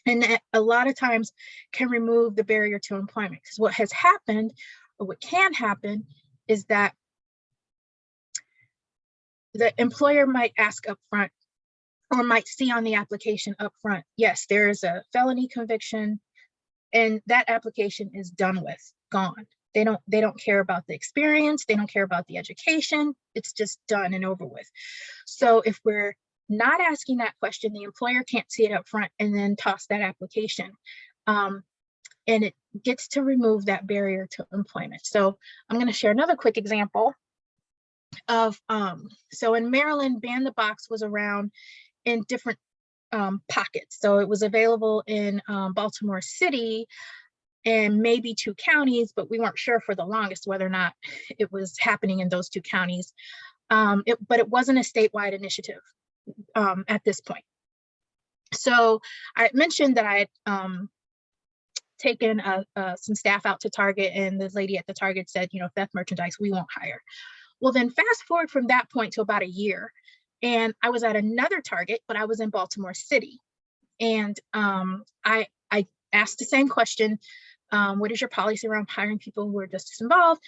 And that a lot of times can remove the barrier to employment, because what has happened, or what can happen, is that the employer might ask up front, or might see on the application up front, yes, there is a felony conviction and that application is done with, gone. They don't care about the experience. They don't care about the education. It's just done and over with. So if we're not asking that question, the employer can't see it up front and then toss that application. And it gets to remove that barrier to employment. So I'm going to share another quick example of, so in Maryland, Ban the Box was around in different pockets. So it was available in Baltimore City and maybe 2 counties, but we weren't sure for the longest whether or not it was happening in those 2 counties. But it wasn't a statewide initiative at this point. So I mentioned that I had taken some staff out to Target, and the lady at the Target said, you know, theft merchandise, we won't hire. Well, then fast forward from that point to about a year, and I was at another Target, but I was in Baltimore City. And I asked the same question, what is your policy around hiring people who are justice involved?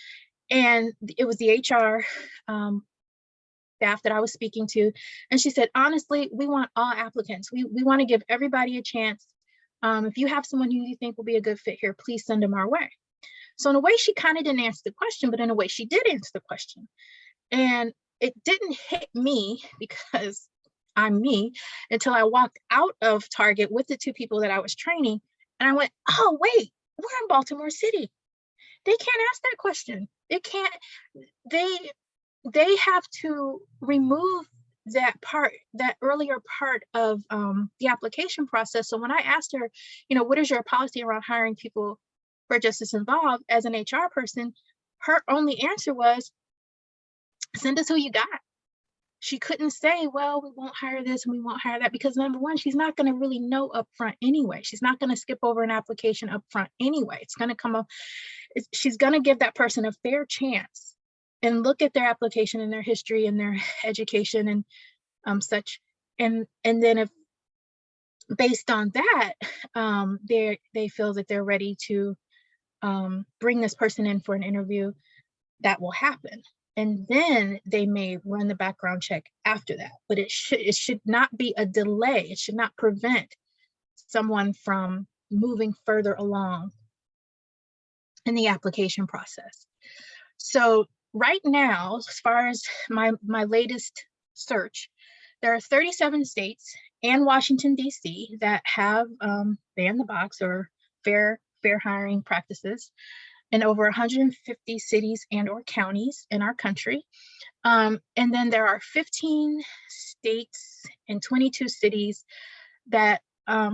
And it was the HR staff that I was speaking to. And she said, honestly, we want all applicants. We want to give everybody a chance. If you have someone who you think will be a good fit here, please send them our way. So in a way, she kind of didn't answer the question, but in a way she did answer the question. And it didn't hit me, because I'm me, until I walked out of Target with the 2 people that I was training. And I went, oh, wait, we're in Baltimore City. They can't ask that question. They can't, they have to remove that part, that earlier part of the application process. So when I asked her, you know, what is your policy around hiring people for justice involved as an HR person, her only answer was, send us who you got. She couldn't say, well, we won't hire this and we won't hire that, because number one, she's not going to really know up front anyway. She's not going to skip over an application up front anyway. It's going to come up, she's going to give that person a fair chance and look at their application and their history and their education and such. And then if based on that, they feel that they're ready to bring this person in for an interview, that will happen. And then they may run the background check after that. But it should not be a delay. It should not prevent someone from moving further along in the application process. So right now, as far as my latest search, there are 37 states and Washington, D.C. that have Ban the Box or fair hiring practices in over 150 cities and or counties in our country. And then there are 15 states and 22 cities that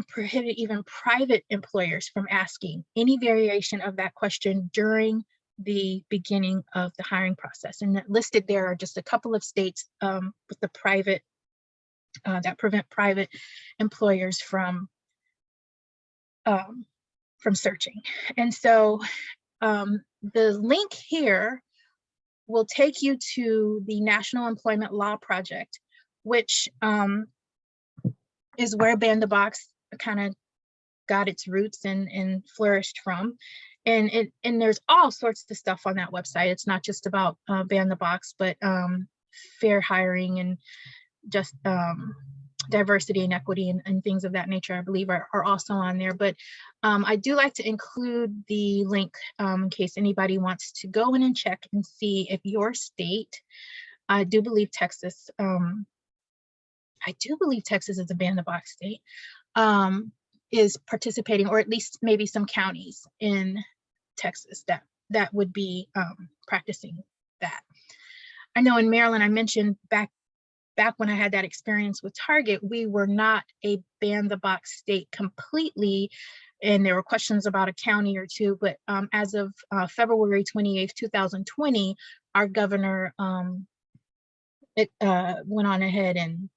prohibit even private employers from asking any variation of that question during the beginning of the hiring process. And listed there are just a couple of states with the private, that prevent private employers from searching. And so the link here will take you to the National Employment Law Project, which is where Ban the Box kind of got its roots and flourished from. And there's all sorts of stuff on that website. It's not just about Ban the Box, but fair hiring and just diversity and equity and things of that nature, I believe are also on there. But I do like to include the link in case anybody wants to go in and check and see if your state, I do believe Texas is a Ban the Box state, is participating, or at least maybe some counties in Texas that would be practicing that. I know in Maryland, I mentioned back when I had that experience with Target, we were not a Ban the Box state completely, and there were questions about a county or two, but as of February 28th, 2020, our governor went on ahead and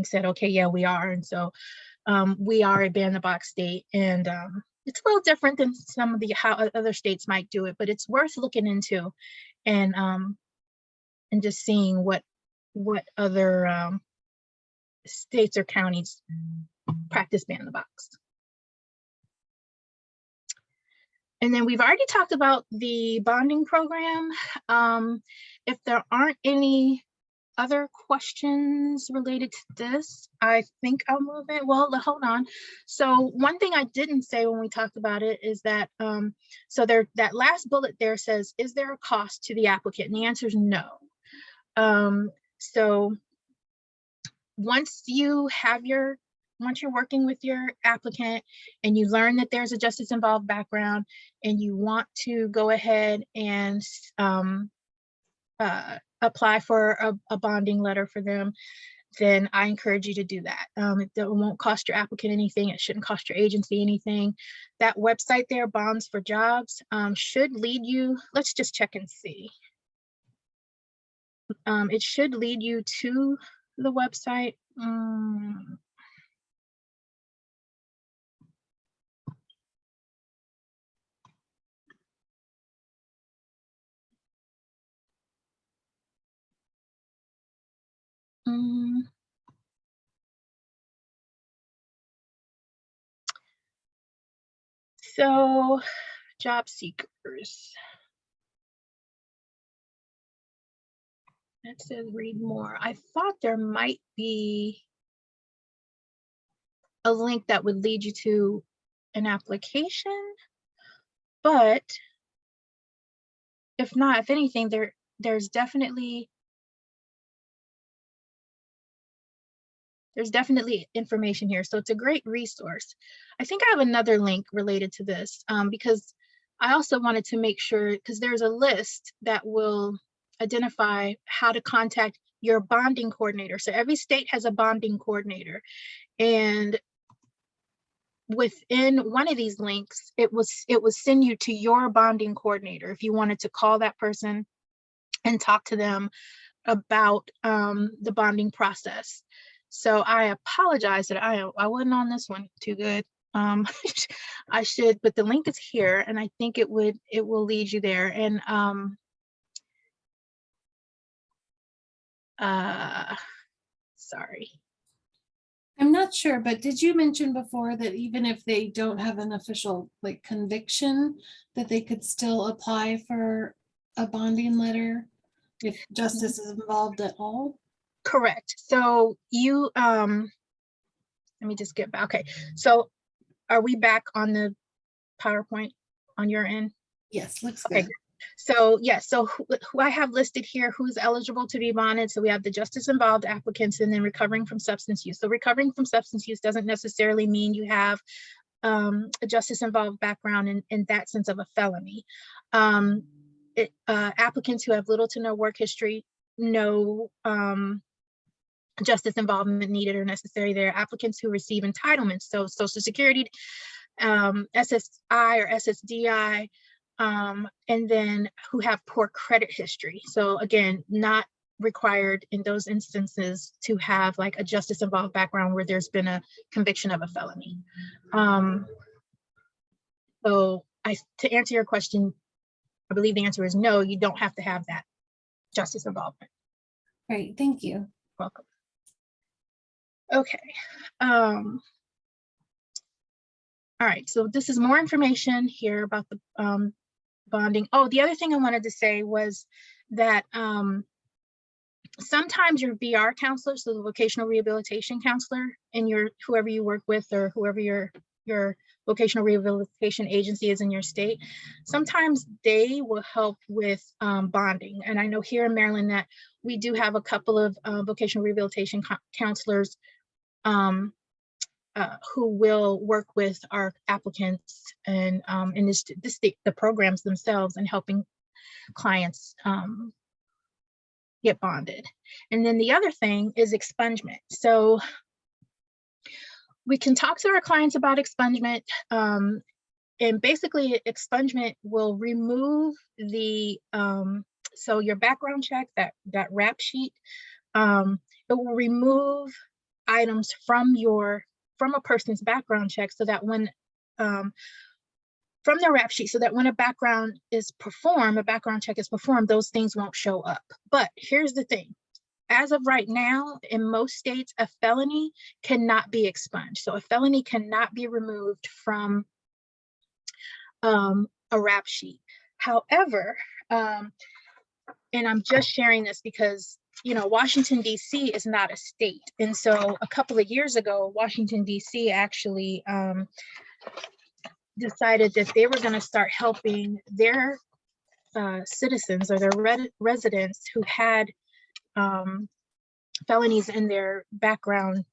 said, okay, yeah, we are. And so we are a Ban the Box state, and it's a little different than some of how other states might do it, but it's worth looking into and just seeing what other states or counties practice Ban the Box. And then we've already talked about the bonding program. If there aren't any other questions related to this, I think I'll move it. Well, hold on. So one thing I didn't say when we talked about it is that, so there, that last bullet there says, is there a cost to the applicant? And the answer is no. So once you have your, once you're working with your applicant and you learn that there's a justice involved background and you want to go ahead and apply for a bonding letter for them, then I encourage you to do that. It won't cost your applicant anything. It shouldn't cost your agency anything. That website there, Bonds for Jobs, should lead you, let's just check and see. It should lead you to the website. So, job seekers. That says read more. I thought there might be a link that would lead you to an application, but if not, if anything, there's definitely information here. So it's a great resource. I think I have another link related to this because I also wanted to make sure, because there's a list that will identify how to contact your bonding coordinator. So every state has a bonding coordinator, and within one of these links, it will send you to your bonding coordinator if you wanted to call that person and talk to them about the bonding process. So I apologize that I wasn't on this one too good. I should, but the link is here, and I think it will lead you there. And sorry. I'm not sure, but did you mention before that even if they don't have an official like conviction, that they could still apply for a bonding letter if justice is involved at all? Correct. So you, let me just get back. Okay. So are we back on the PowerPoint on your end? Yes, looks Okay. good. So yes, so who I have listed here, who's eligible to be bonded. So we have the justice involved applicants, and then recovering from substance use. So recovering from substance use doesn't necessarily mean you have a justice involved background in that sense of a felony. Applicants who have little to no work history, no justice involvement needed or necessary there. Applicants who receive entitlements, so Social Security, SSI or SSDI, and then who have poor credit history. So again, not required in those instances to have like a justice involved background where there's been a conviction of a felony. So to answer your question, I believe the answer is no, you don't have to have that justice involvement. Great, thank you. Welcome. Okay. All right, so this is more information here about the bonding. Oh, the other thing I wanted to say was that sometimes your VR counselor, so the vocational rehabilitation counselor, and whoever you work with or whoever your vocational rehabilitation agency is in your state, sometimes they will help with bonding. And I know here in Maryland that we do have a couple of vocational rehabilitation counselors who will work with our applicants and in the programs themselves and helping clients get bonded. And then the other thing is expungement. So we can talk to our clients about expungement, and basically expungement will remove the, so your background check, that rap sheet, it will remove items from a person's background check so that when, from their rap sheet, so that when a background check is performed, those things won't show up. But here's the thing. As of right now, in most states, a felony cannot be expunged. So a felony cannot be removed from a rap sheet. However, and I'm just sharing this because Washington, D.C. is not a state. And so a couple of years ago, Washington, D.C. actually decided that they were going to start helping their citizens or their residents who had felonies in their background,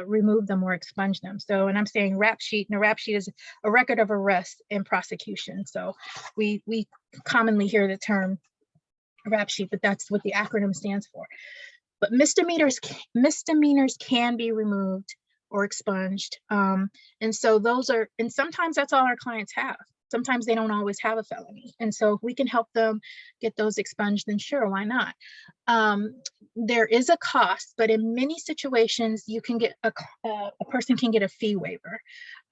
remove them or expunge them. So, and I'm saying rap sheet, and a rap sheet is a record of arrest and prosecution. So we commonly hear the term rap sheet, but that's what the acronym stands for. But misdemeanors can be removed or expunged. And so those are, and sometimes that's all our clients have. Sometimes they don't always have a felony. And so if we can help them get those expunged, then sure, why not? There is a cost, but in many situations, you can get a person can get a fee waiver.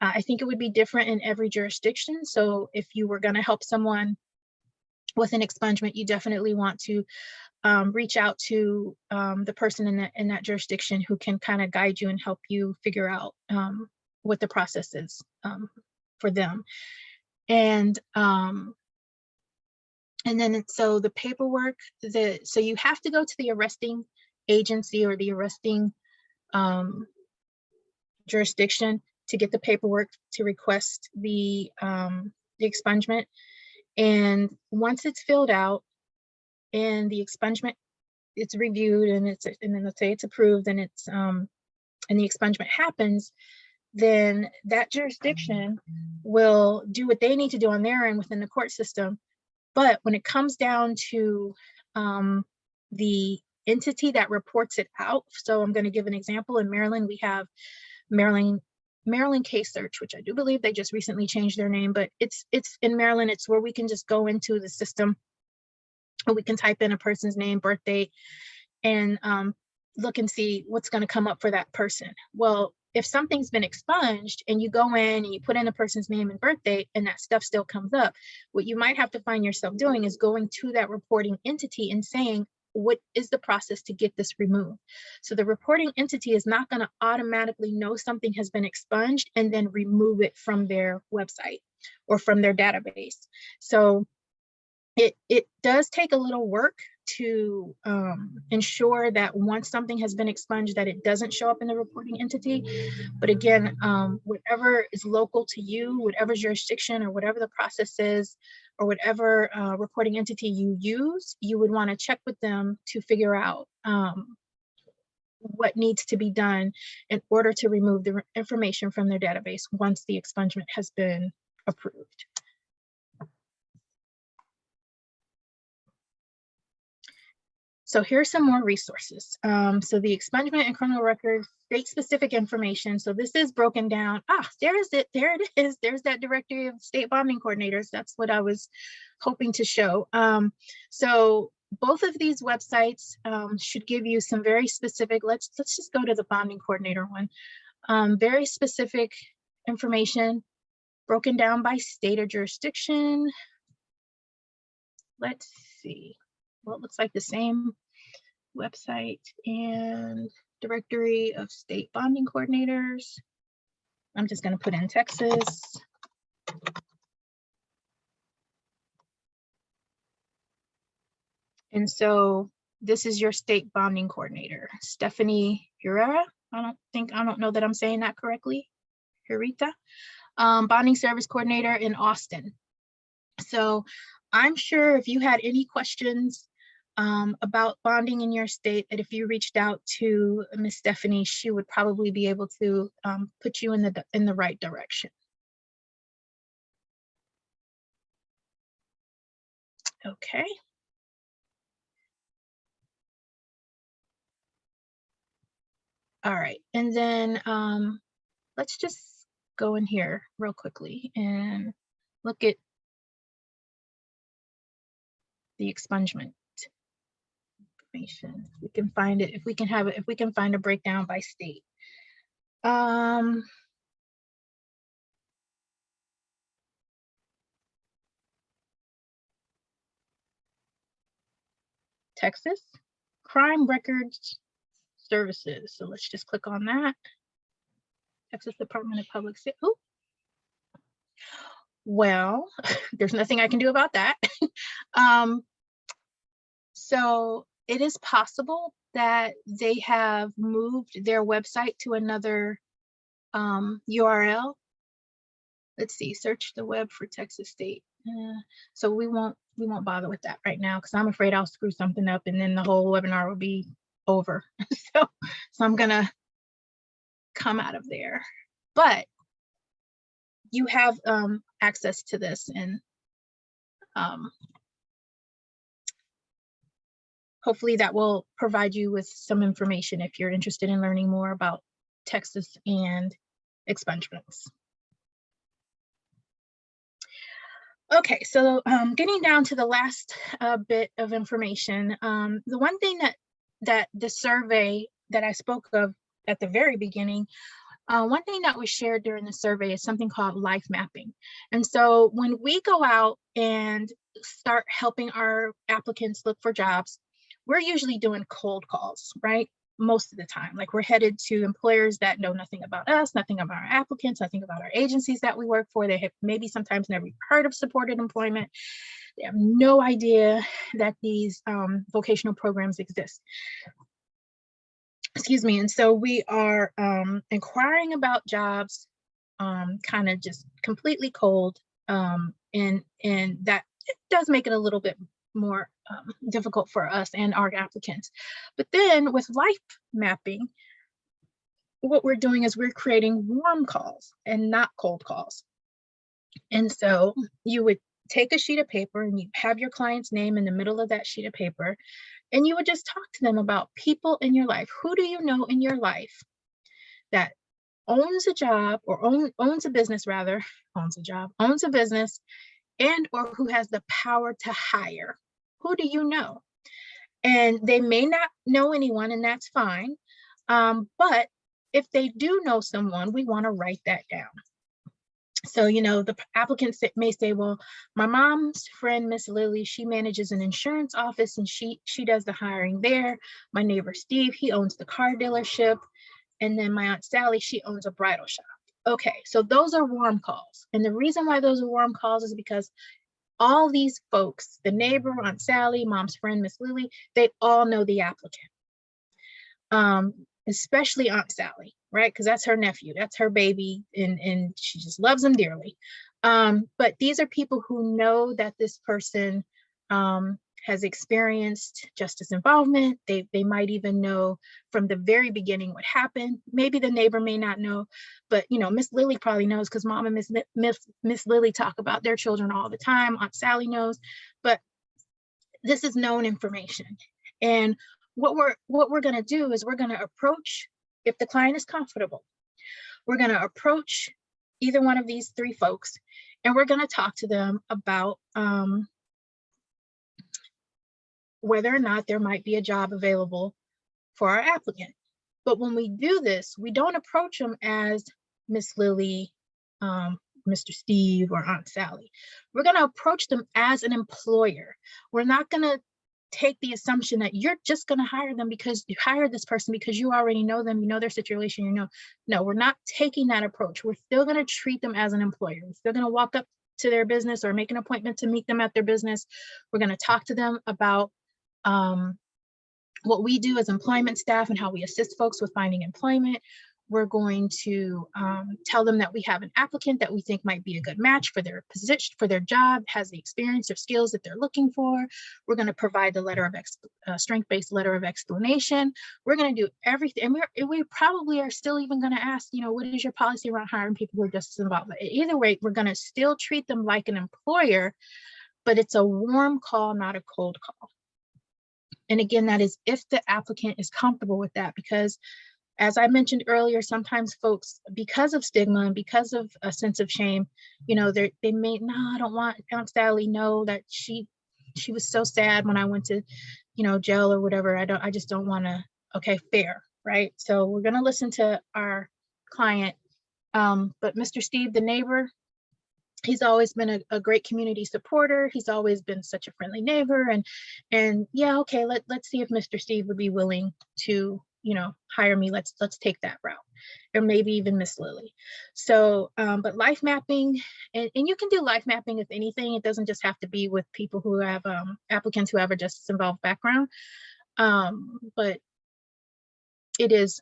I think it would be different in every jurisdiction. So if you were going to help someone with an expungement, you definitely want to reach out to the person in that jurisdiction who can kind of guide you and help you figure out what the process is for them. And then so the paperwork, so you have to go to the arresting agency or the arresting jurisdiction to get the paperwork to request the expungement. And once it's filled out and the expungement, it's reviewed and then let's say it's approved and it's and the expungement happens, then that jurisdiction will do what they need to do on their end within the court system. But when it comes down to the entity that reports it out, so I'm going to give an example. In Maryland, we have Maryland Case Search, which I do believe they just recently changed their name, but it's in Maryland. It's where we can just go into the system and we can type in a person's name, birth date, and look and see what's going to come up for that person. Well, if something's been expunged and you go in and you put in a person's name and birth date and that stuff still comes up, what you might have to find yourself doing is going to that reporting entity and saying, what is the process to get this removed? So the reporting entity is not going to automatically know something has been expunged and then remove it from their website or from their database. So it does take a little work to ensure that once something has been expunged, that it doesn't show up in the reporting entity. But again, whatever is local to you, whatever jurisdiction or whatever the process is, or whatever reporting entity you use, you would want to check with them to figure out what needs to be done in order to remove the information from their database once the expungement has been approved. So here's some more resources. So the expungement and criminal record state-specific information. So this is broken down. There is it. There it is. There's that directory of state bonding coordinators. That's what I was hoping to show. So both of these websites should give you some very specific. Let's just go to the bonding coordinator one. Very specific information broken down by state or jurisdiction. Let's see. Well, it looks like the same website and directory of state bonding coordinators. I'm just going to put in Texas. And so this is your state bonding coordinator, Stephanie Herrera. I don't know that I'm saying that correctly. Herita, bonding service coordinator in Austin. So I'm sure if you had any questions about bonding in your state, that if you reached out to Miss Stephanie, she would probably be able to put you in the right direction. Okay. All right, and then let's just go in here real quickly and look at the expungement information. We can find it if we can find a breakdown by state. Texas Crime Records Services. So let's just click on that. Texas Department of Public Safety. Oh, well, there's nothing I can do about that. So it is possible that they have moved their website to another URL. Let's see, search the web for Texas State. So we won't bother with that right now because I'm afraid I'll screw something up and then the whole webinar will be over. So I'm gonna come out of there. But you have access to this, and hopefully that will provide you with some information if you're interested in learning more about Texas and expungements. Okay, so getting down to the last bit of information, the one thing that the survey that I spoke of at the very beginning, one thing that was shared during the survey is something called life mapping. And so when we go out and start helping our applicants look for jobs, we're usually doing cold calls, right? Most of the time, like we're headed to employers that know nothing about us, nothing about our applicants, nothing about our agencies that we work for. They have maybe sometimes never heard of supported employment. They have no idea that these vocational programs exist. Excuse me. And so we are inquiring about jobs, kind of just completely cold, and that it does make it a little bit more difficult for us and our applicants. But then with life mapping, what we're doing is we're creating warm calls and not cold calls. And so you would take a sheet of paper and you have your client's name in the middle of that sheet of paper, and you would just talk to them about people in your life. Who do you know in your life that owns a job or owns a business, rather, owns a business, and or who has the power to hire? Who do you know? And they may not know anyone, and that's fine. But if they do know someone, we want to write that down. So, you know, the applicants may say, well, my mom's friend, Miss Lily, she manages an insurance office and she does the hiring there. My neighbor, Steve, he owns the car dealership. And then my Aunt Sally, she owns a bridal shop. Okay, so those are warm calls. And the reason why those are warm calls is because all these folks, the neighbor, Aunt Sally, mom's friend, Miss Lily, they all know the applicant, especially Aunt Sally, right? Because that's her nephew, that's her baby, and she just loves him dearly. But these are people who know that this person has experienced justice involvement. They might even know from the very beginning what happened. Maybe the neighbor may not know, but you know, Miss Lily probably knows because Mom and Miss Lily talk about their children all the time. Aunt Sally knows, but this is known information. And what we're going to do is we're going to approach, if the client is comfortable, we're going to approach either one of these three folks, and we're going to talk to them about whether or not there might be a job available for our applicant. But when we do this, we don't approach them as Miss Lily, Mr. Steve, or Aunt Sally. We're going to approach them as an employer. We're not going to take the assumption that you're just going to hire them because you hired this person because you already know them, you know their situation, you know. No, we're not taking that approach. We're still going to treat them as an employer. We're still going to walk up to their business or make an appointment to meet them at their business. We're going to talk to them about what we do as employment staff and how we assist folks with finding employment. We're going to tell them that we have an applicant that we think might be a good match for their position, for their job, has the experience or skills that they're looking for. We're going to provide the letter of strength-based letter of explanation. We're going to do everything. And we probably are still even going to ask, you know, what is your policy around hiring people who are justice involved? Either way, we're going to still treat them like an employer, but it's a warm call, not a cold call. And again, that is if the applicant is comfortable with that, because as I mentioned earlier, sometimes folks, because of stigma and because of a sense of shame, you know, they may, no, I don't want Aunt Sally know that she was so sad when I went to, you know, jail or whatever. I just don't want to. Okay, fair, right? So we're going to listen to our client. But Mr. Steve, the neighbor, he's always been a great community supporter. He's always been such a friendly neighbor, and yeah, okay, let's see if Mr. Steve would be willing to, you know, hire me. Let's take that route, or maybe even Miss Lily. So, but life mapping, and you can do life mapping with anything. It doesn't just have to be with people who have applicants who have a justice involved background. But it is,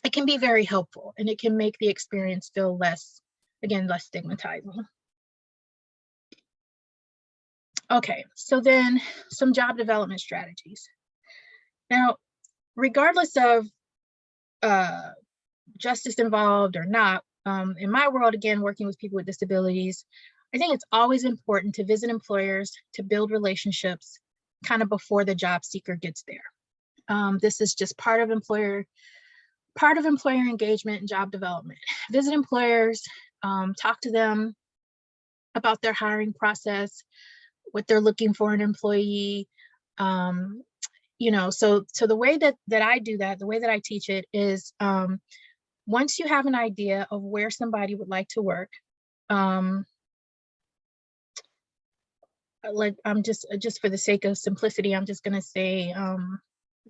it can be very helpful, and it can make the experience feel less, again, less stigmatizing. Okay, so then some job development strategies. Now, regardless of justice involved or not, in my world, again, working with people with disabilities, I think it's always important to visit employers to build relationships kind of before the job seeker gets there. This is just part of employer engagement and job development. Visit employers, talk to them about their hiring process, what they're looking for in an employee. You know, so the way that I do that, the way that I teach it is, once you have an idea of where somebody would like to work, like I'm just for the sake of simplicity, I'm just gonna say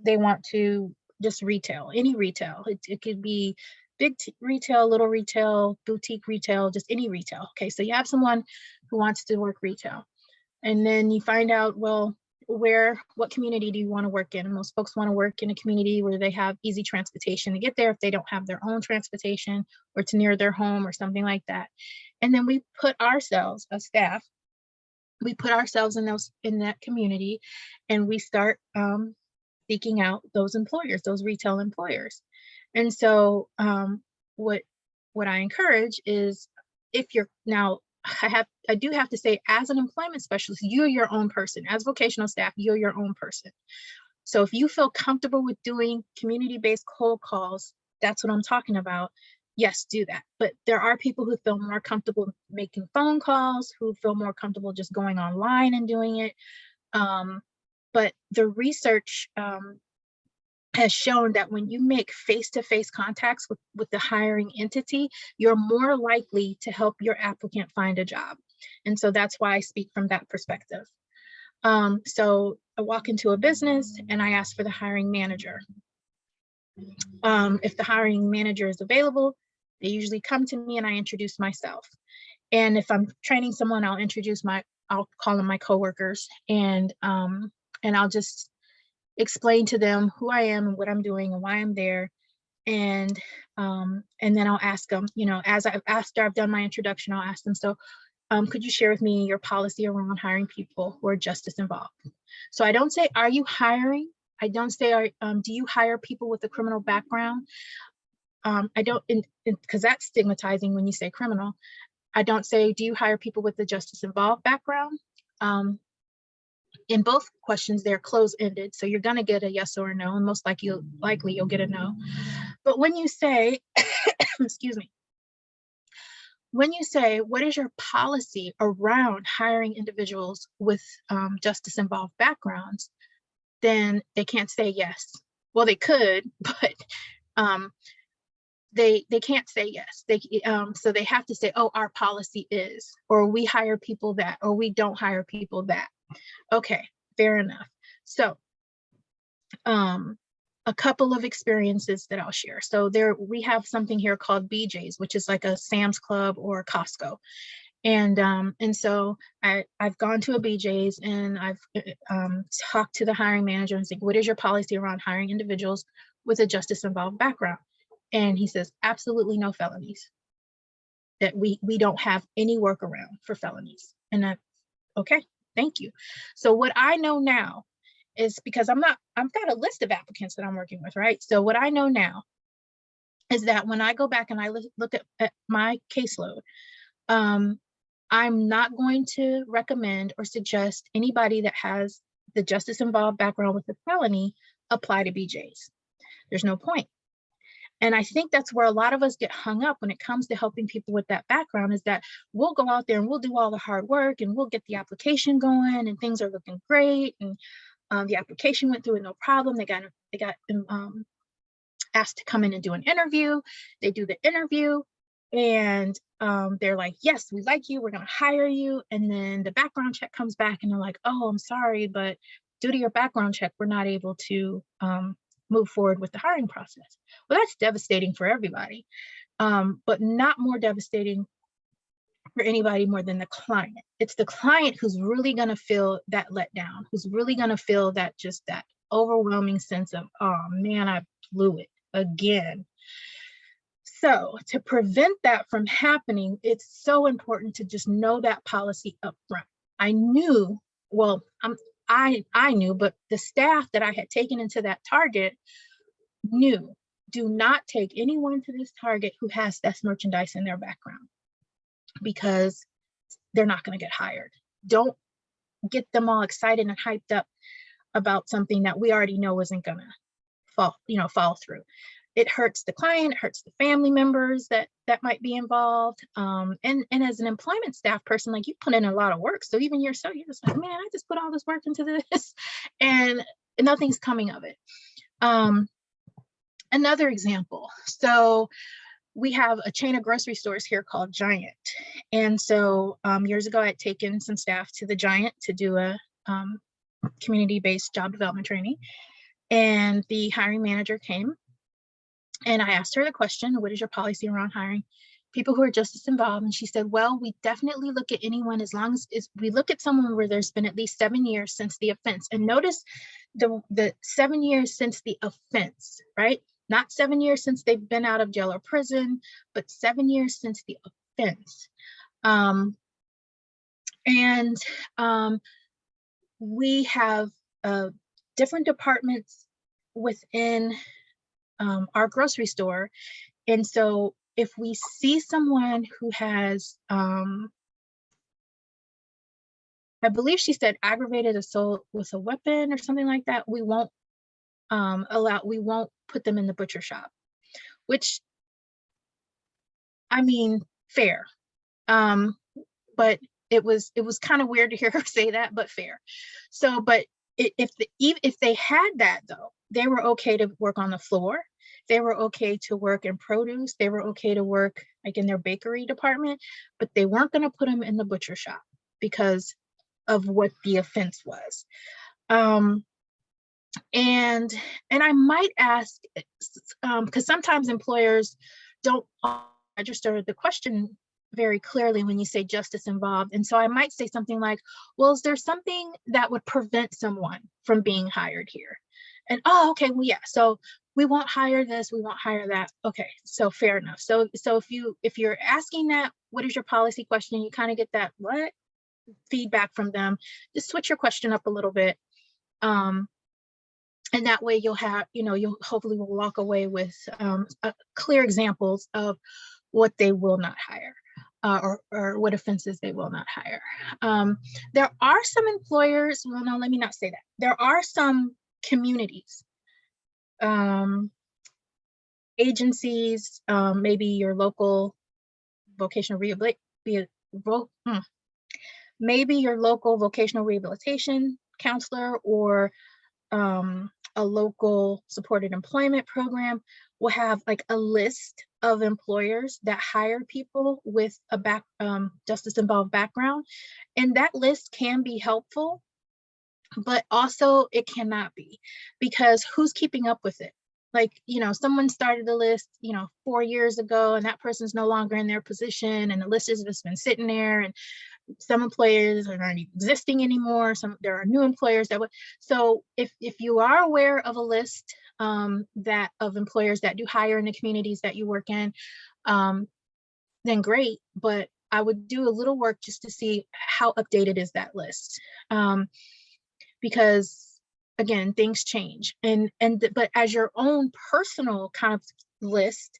they want to just retail, any retail. It could be big retail, little retail, boutique retail, just any retail. Okay, so you have someone who wants to work retail, and then you find out, well, what community do you want to work in? And most folks want to work in a community where they have easy transportation to get there if they don't have their own transportation, or it's near their home or something like that. And then we put ourselves, as staff, we put ourselves in that community, and we start seeking out those employers, those retail employers. And so what I encourage is, if you're now, I do have to say, as an employment specialist, you're your own person. As vocational staff, you're your own person. So if you feel comfortable with doing community-based cold calls, that's what I'm talking about. Yes, do that. But there are people who feel more comfortable making phone calls, who feel more comfortable just going online and doing it. But the research has shown that when you make face-to-face contacts with the hiring entity, you're more likely to help your applicant find a job. And so that's why I speak from that perspective. So I walk into a business and I ask for the hiring manager. If the hiring manager is available, they usually come to me and I introduce myself. And if I'm training someone, I'll call them my coworkers, and I'll just explain to them who I am and what I'm doing and why I'm there. And then I'll ask them, you know, after I've done my introduction, I'll ask them, so could you share with me your policy around hiring people who are justice involved? So I don't say, are you hiring? I don't say, do you hire people with a criminal background? I don't, because that's stigmatizing when you say criminal. I don't say, do you hire people with a justice involved background? In both questions, they're closed-ended, so you're going to get a yes or a no, and most likely you'll get a no. But when you say, excuse me, when you say, what is your policy around hiring individuals with justice involved backgrounds, then they can't say yes. Well, they could, but they can't say yes. So they have to say, oh, our policy is, or we hire people that, or we don't hire people that. Okay, fair enough. So a couple of experiences that I'll share. So we have something here called BJ's, which is like a Sam's Club or a Costco. And so I've gone to a BJ's and I've talked to the hiring manager and said, what is your policy around hiring individuals with a justice involved background? And he says, absolutely no felonies. That we don't have any workaround for felonies. And okay, thank you. So what I know now is, because I've got a list of applicants that I'm working with, right? So what I know now is that when I go back and I look at my caseload, I'm not going to recommend or suggest anybody that has the justice involved background with a felony apply to BJ's. There's no point. And I think that's where a lot of us get hung up when it comes to helping people with that background, is that we'll go out there and we'll do all the hard work and we'll get the application going and things are looking great. And the application went through with no problem. They got asked to come in and do an interview. They do the interview and they're like, yes, we like you. We're going to hire you. And then the background check comes back and they're like, oh, I'm sorry, but due to your background check, we're not able to move forward with the hiring process. Well, that's devastating for everybody, but not more devastating for anybody more than the client. It's the client who's really going to feel that letdown, who's really going to feel that just that overwhelming sense of, oh man, I blew it again. So to prevent that from happening, it's so important to just know that policy up front. I knew, well, I knew, but the staff that I had taken into that target knew, do not take anyone to this target who has this merchandise in their background, because they're not going to get hired. Don't get them all excited and hyped up about something that we already know isn't going to fall through. It hurts the client, it hurts the family members that might be involved. And as an employment staff person, like, you put in a lot of work. So even you're just like, man, I just put all this work into this and nothing's coming of it. Another example. So we have a chain of grocery stores here called Giant. And so years ago, I had taken some staff to the Giant to do a community-based job development training. And the hiring manager came and I asked her the question, what is your policy around hiring people who are justice involved? And she said, well, we definitely look at anyone as long as we look at someone where there's been at least 7 years since the offense. And notice the 7 years since the offense, right? Not 7 years since they've been out of jail or prison, but 7 years since the offense. We have different departments within our grocery store. And so if we see someone who has, I believe she said aggravated assault with a weapon or something like that, we won't put them in the butcher shop, which, I mean, fair. But it was kind of weird to hear her say that, but fair. So, but if they had that though, they were okay to work on the floor. They were okay to work in produce. They were okay to work like in their bakery department, but they weren't going to put them in the butcher shop because of what the offense was. And I might ask, because sometimes employers don't register the question very clearly when you say justice involved. And so I might say something like, well, is there something that would prevent someone from being hired here? And, oh, okay, well, yeah, so we won't hire this, we won't hire that. Okay, so fair enough. So if you're asking that, what is your policy question? You kind of get that what feedback from them, just switch your question up a little bit. And that way you'll have, you'll hopefully will walk away with clear examples of what they will not hire. Or what offenses they will not hire. There are some employers, well, no, let me not say that. There are some communities, agencies, maybe your local vocational maybe your local vocational rehabilitation counselor or a local supported employment program will have like a list of employers that hire people with a justice involved background. And that list can be helpful, but also it cannot be, because who's keeping up with it? Like, someone started the list, 4 years ago, and that person's no longer in their position, and the list has just been sitting there, and some employers are not existing anymore. There are new employers that would. So if you are aware of a list of employers that do hire in the communities that you work in, then great. But I would do a little work just to see how updated is that list, because again, things change. But as your own personal kind of list,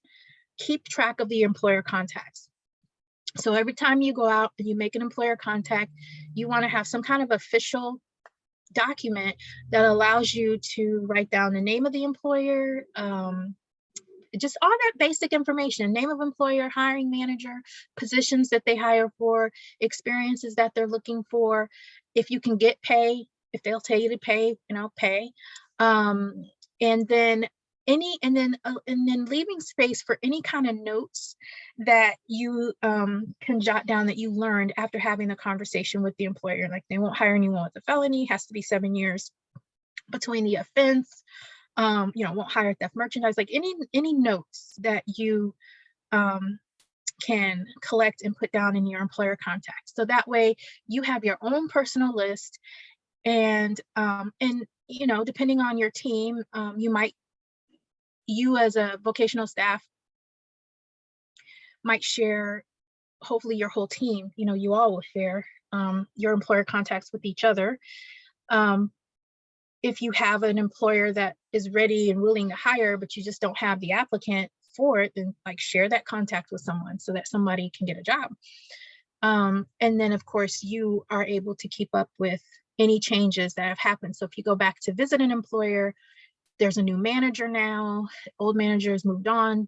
keep track of the employer contacts. So every time you go out and you make an employer contact, you want to have some kind of official document that allows you to write down the name of the employer, just all that basic information, name of employer, hiring manager, positions that they hire for, experiences that they're looking for, if you can get pay, if they'll tell you to pay, pay. And then leaving space for any kind of notes that you can jot down that you learned after having a conversation with the employer. Like, they won't hire anyone with a felony, has to be 7 years between the offense, won't hire theft merchandise, like any notes that you can collect and put down in your employer contacts. So that way you have your own personal list, and you know, depending on your team, you as a vocational staff might share, hopefully your whole team, you know, you all will share your employer contacts with each other. If you have an employer that is ready and willing to hire, but you just don't have the applicant for it, then like share that contact with someone so that somebody can get a job. And then of course you are able to keep up with any changes that have happened. So if you go back to visit an employer, there's a new manager now, old managers moved on,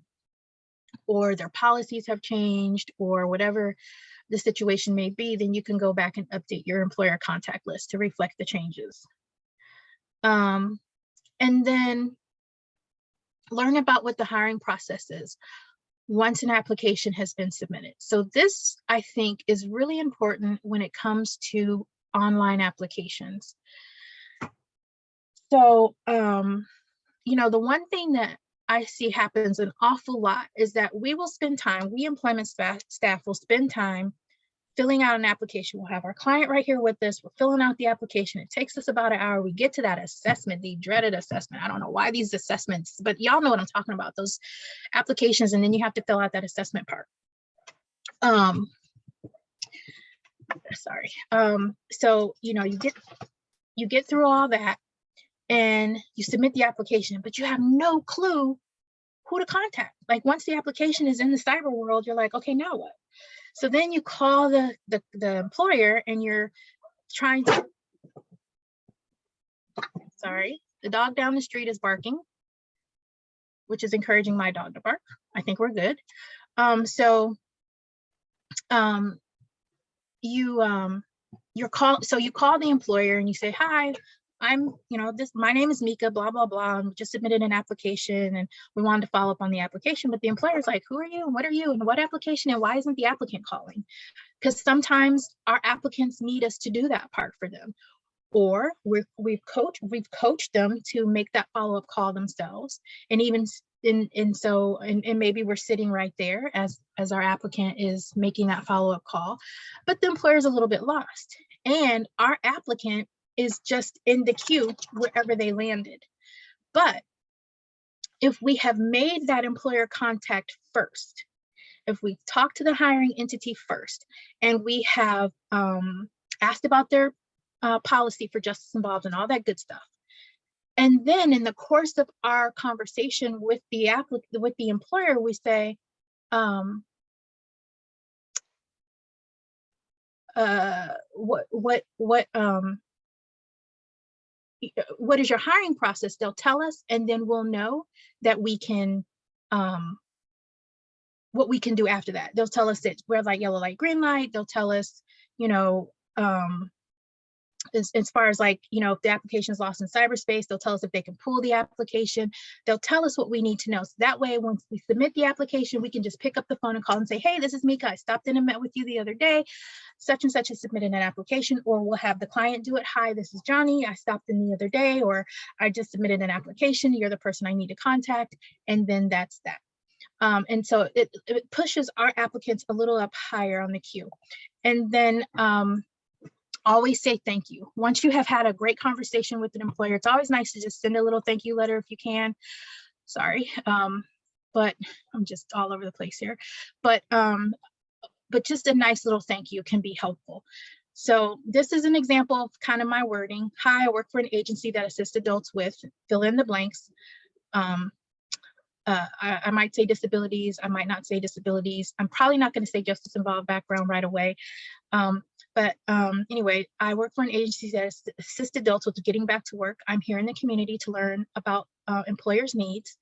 or their policies have changed, or whatever the situation may be, then you can go back and update your employer contact list to reflect the changes. And then learn about what the hiring process is once an application has been submitted. So this, I think, is really important when it comes to online applications. So, you know, the one thing that I see happens an awful lot is that we will spend time, we employment staff will spend time filling out an application. We'll have our client right here with us. We're filling out the application. It takes us about an hour. We get to that assessment, the dreaded assessment. I don't know why these assessments, but y'all know what I'm talking about, those applications. And then you have to fill out that assessment part. Sorry. So, you know, you get through all that and you submit the application, but you have no clue who to contact. Like once the application is in the cyber world, you're like, okay, now what? So then you call the employer and you're trying to, sorry, the dog down the street is barking, which is encouraging my dog to bark. I think we're good. You call the employer and you say, hi, I'm, you know, my name is Mika, blah, blah, blah. And we just submitted an application and we wanted to follow up on the application. But the employer's like, who are you? And what are you? And what application? And why isn't the applicant calling? Because sometimes our applicants need us to do that part for them. Or we've coached them to make that follow-up call themselves. And even and maybe we're sitting right there as our applicant is making that follow-up call, but the employer is a little bit lost. And our applicant is just in the queue wherever they landed. But if we have made that employer contact first, if we talk to the hiring entity first, and we have asked about their policy for justice involved and all that good stuff, and then in the course of our conversation with the employer, we say, what is your hiring process? They'll tell us, and then we'll know that we can, what we can do after that. They'll tell us that red light, yellow light, green light. They'll tell us, you know, as far as like, you know, if the application is lost in cyberspace, they'll tell us if they can pull the application. They'll tell us what we need to know. So that way, once we submit the application, we can just pick up the phone and call and say, hey, this is Mika. I stopped in and met with you the other day. Such and such has submitted an application. Or we'll have the client do it. Hi, this is Johnny. I stopped in the other day, or I just submitted an application. You're the person I need to contact. And then that's that. And so it pushes our applicants a little up higher on the queue. And then always say thank you. Once you have had a great conversation with an employer, it's always nice to just send a little thank you letter if you can. Sorry, but I'm just all over the place here. But just a nice little thank you can be helpful. So this is an example of kind of my wording. Hi, I work for an agency that assists adults with, fill in the blanks. I might say disabilities, I might not say disabilities. I'm probably not going to say justice involved background right away. Anyway, I work for an agency that assists adults with getting back to work. I'm here in the community to learn about employers' needs.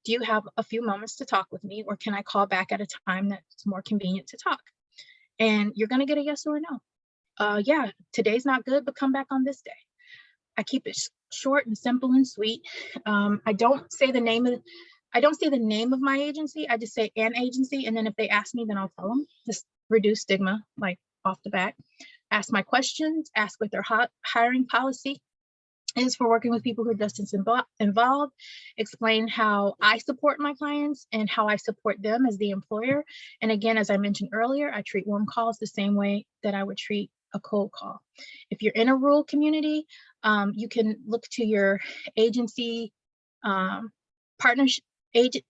Do you have a few moments to talk with me, or can I call back at a time that's more convenient to talk? And you're going to get a yes or a no. Yeah, today's not good, but come back on this day. I keep it short and simple and sweet. I don't say the name of my agency. I just say an agency. And then if they ask me, then I'll tell them. Just reduce stigma, like off the bat. Ask my questions, ask what their hiring policy is for working with people who are justice involved, explain how I support my clients and how I support them as the employer. And again, as I mentioned earlier, I treat warm calls the same way that I would treat a cold call. If you're in a rural community, you can look to your agency um, partnership agent.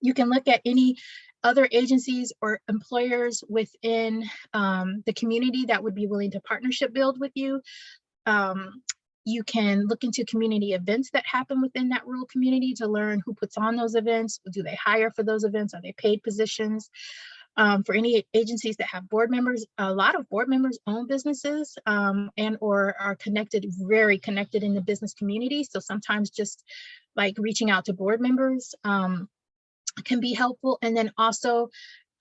You can look at any other agencies or employers within the community that would be willing to partnership build with you. Um, you can look into community events that happen within that rural community to learn who puts on those events. Do they hire for those events? Are they paid positions? For any agencies that have board members, a lot of board members own businesses and or are connected, very connected in the business community. So sometimes just like reaching out to board members can be helpful. And then also,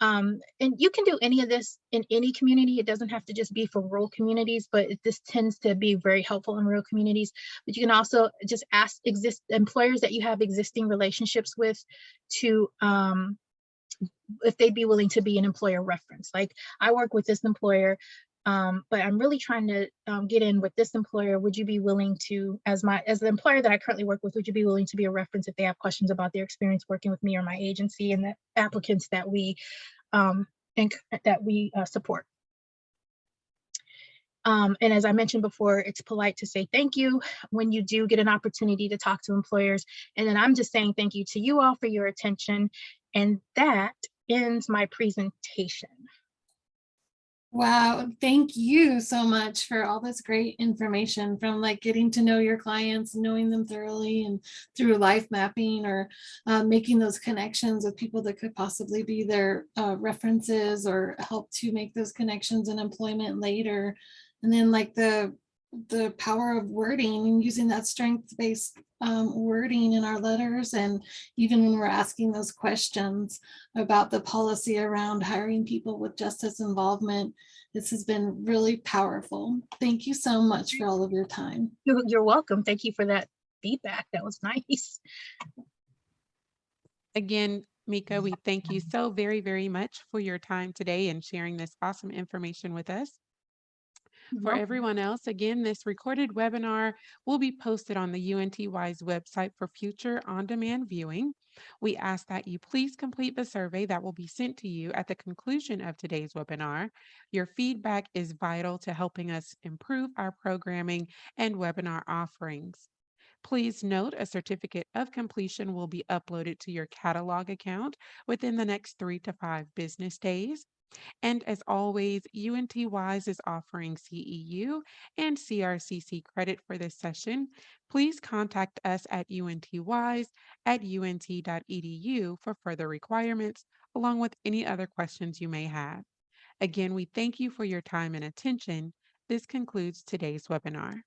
and you can do any of this in any community. It doesn't have to just be for rural communities, but this tends to be very helpful in rural communities. But you can also just ask employers that you have existing relationships with to if they'd be willing to be an employer reference. Like, I work with this employer, but I'm really trying to get in with this employer. Would you be willing to, as the employer that I currently work with, would you be willing to be a reference if they have questions about their experience working with me or my agency and the applicants that we support? And as I mentioned before, it's polite to say thank you when you do get an opportunity to talk to employers. And then I'm just saying thank you to you all for your attention. And that ends my presentation. Wow, thank you so much for all this great information, from like getting to know your clients, knowing them thoroughly, and through life mapping, or making those connections with people that could possibly be their references or help to make those connections in employment later. And then like the power of wording and using that strength-based wording in our letters, and even when we're asking those questions about the policy around hiring people with justice involvement. This has been really powerful. Thank you so much for all of your time. You're welcome. Thank you for that feedback. That was nice. Again, Mika, we thank you so very, very much for your time today and sharing this awesome information with us. For everyone else, again, this recorded webinar will be posted on the UNT-WISE website for future on-demand viewing. We ask that you please complete the survey that will be sent to you at the conclusion of today's webinar. Your feedback is vital to helping us improve our programming and webinar offerings. Please note a certificate of completion will be uploaded to your catalog account within the next 3 to 5 business days. And as always, UNT-WISE is offering CEU and CRCC credit for this session. Please contact us at UNT-WISE at unt.edu for further requirements, along with any other questions you may have. Again, we thank you for your time and attention. This concludes today's webinar.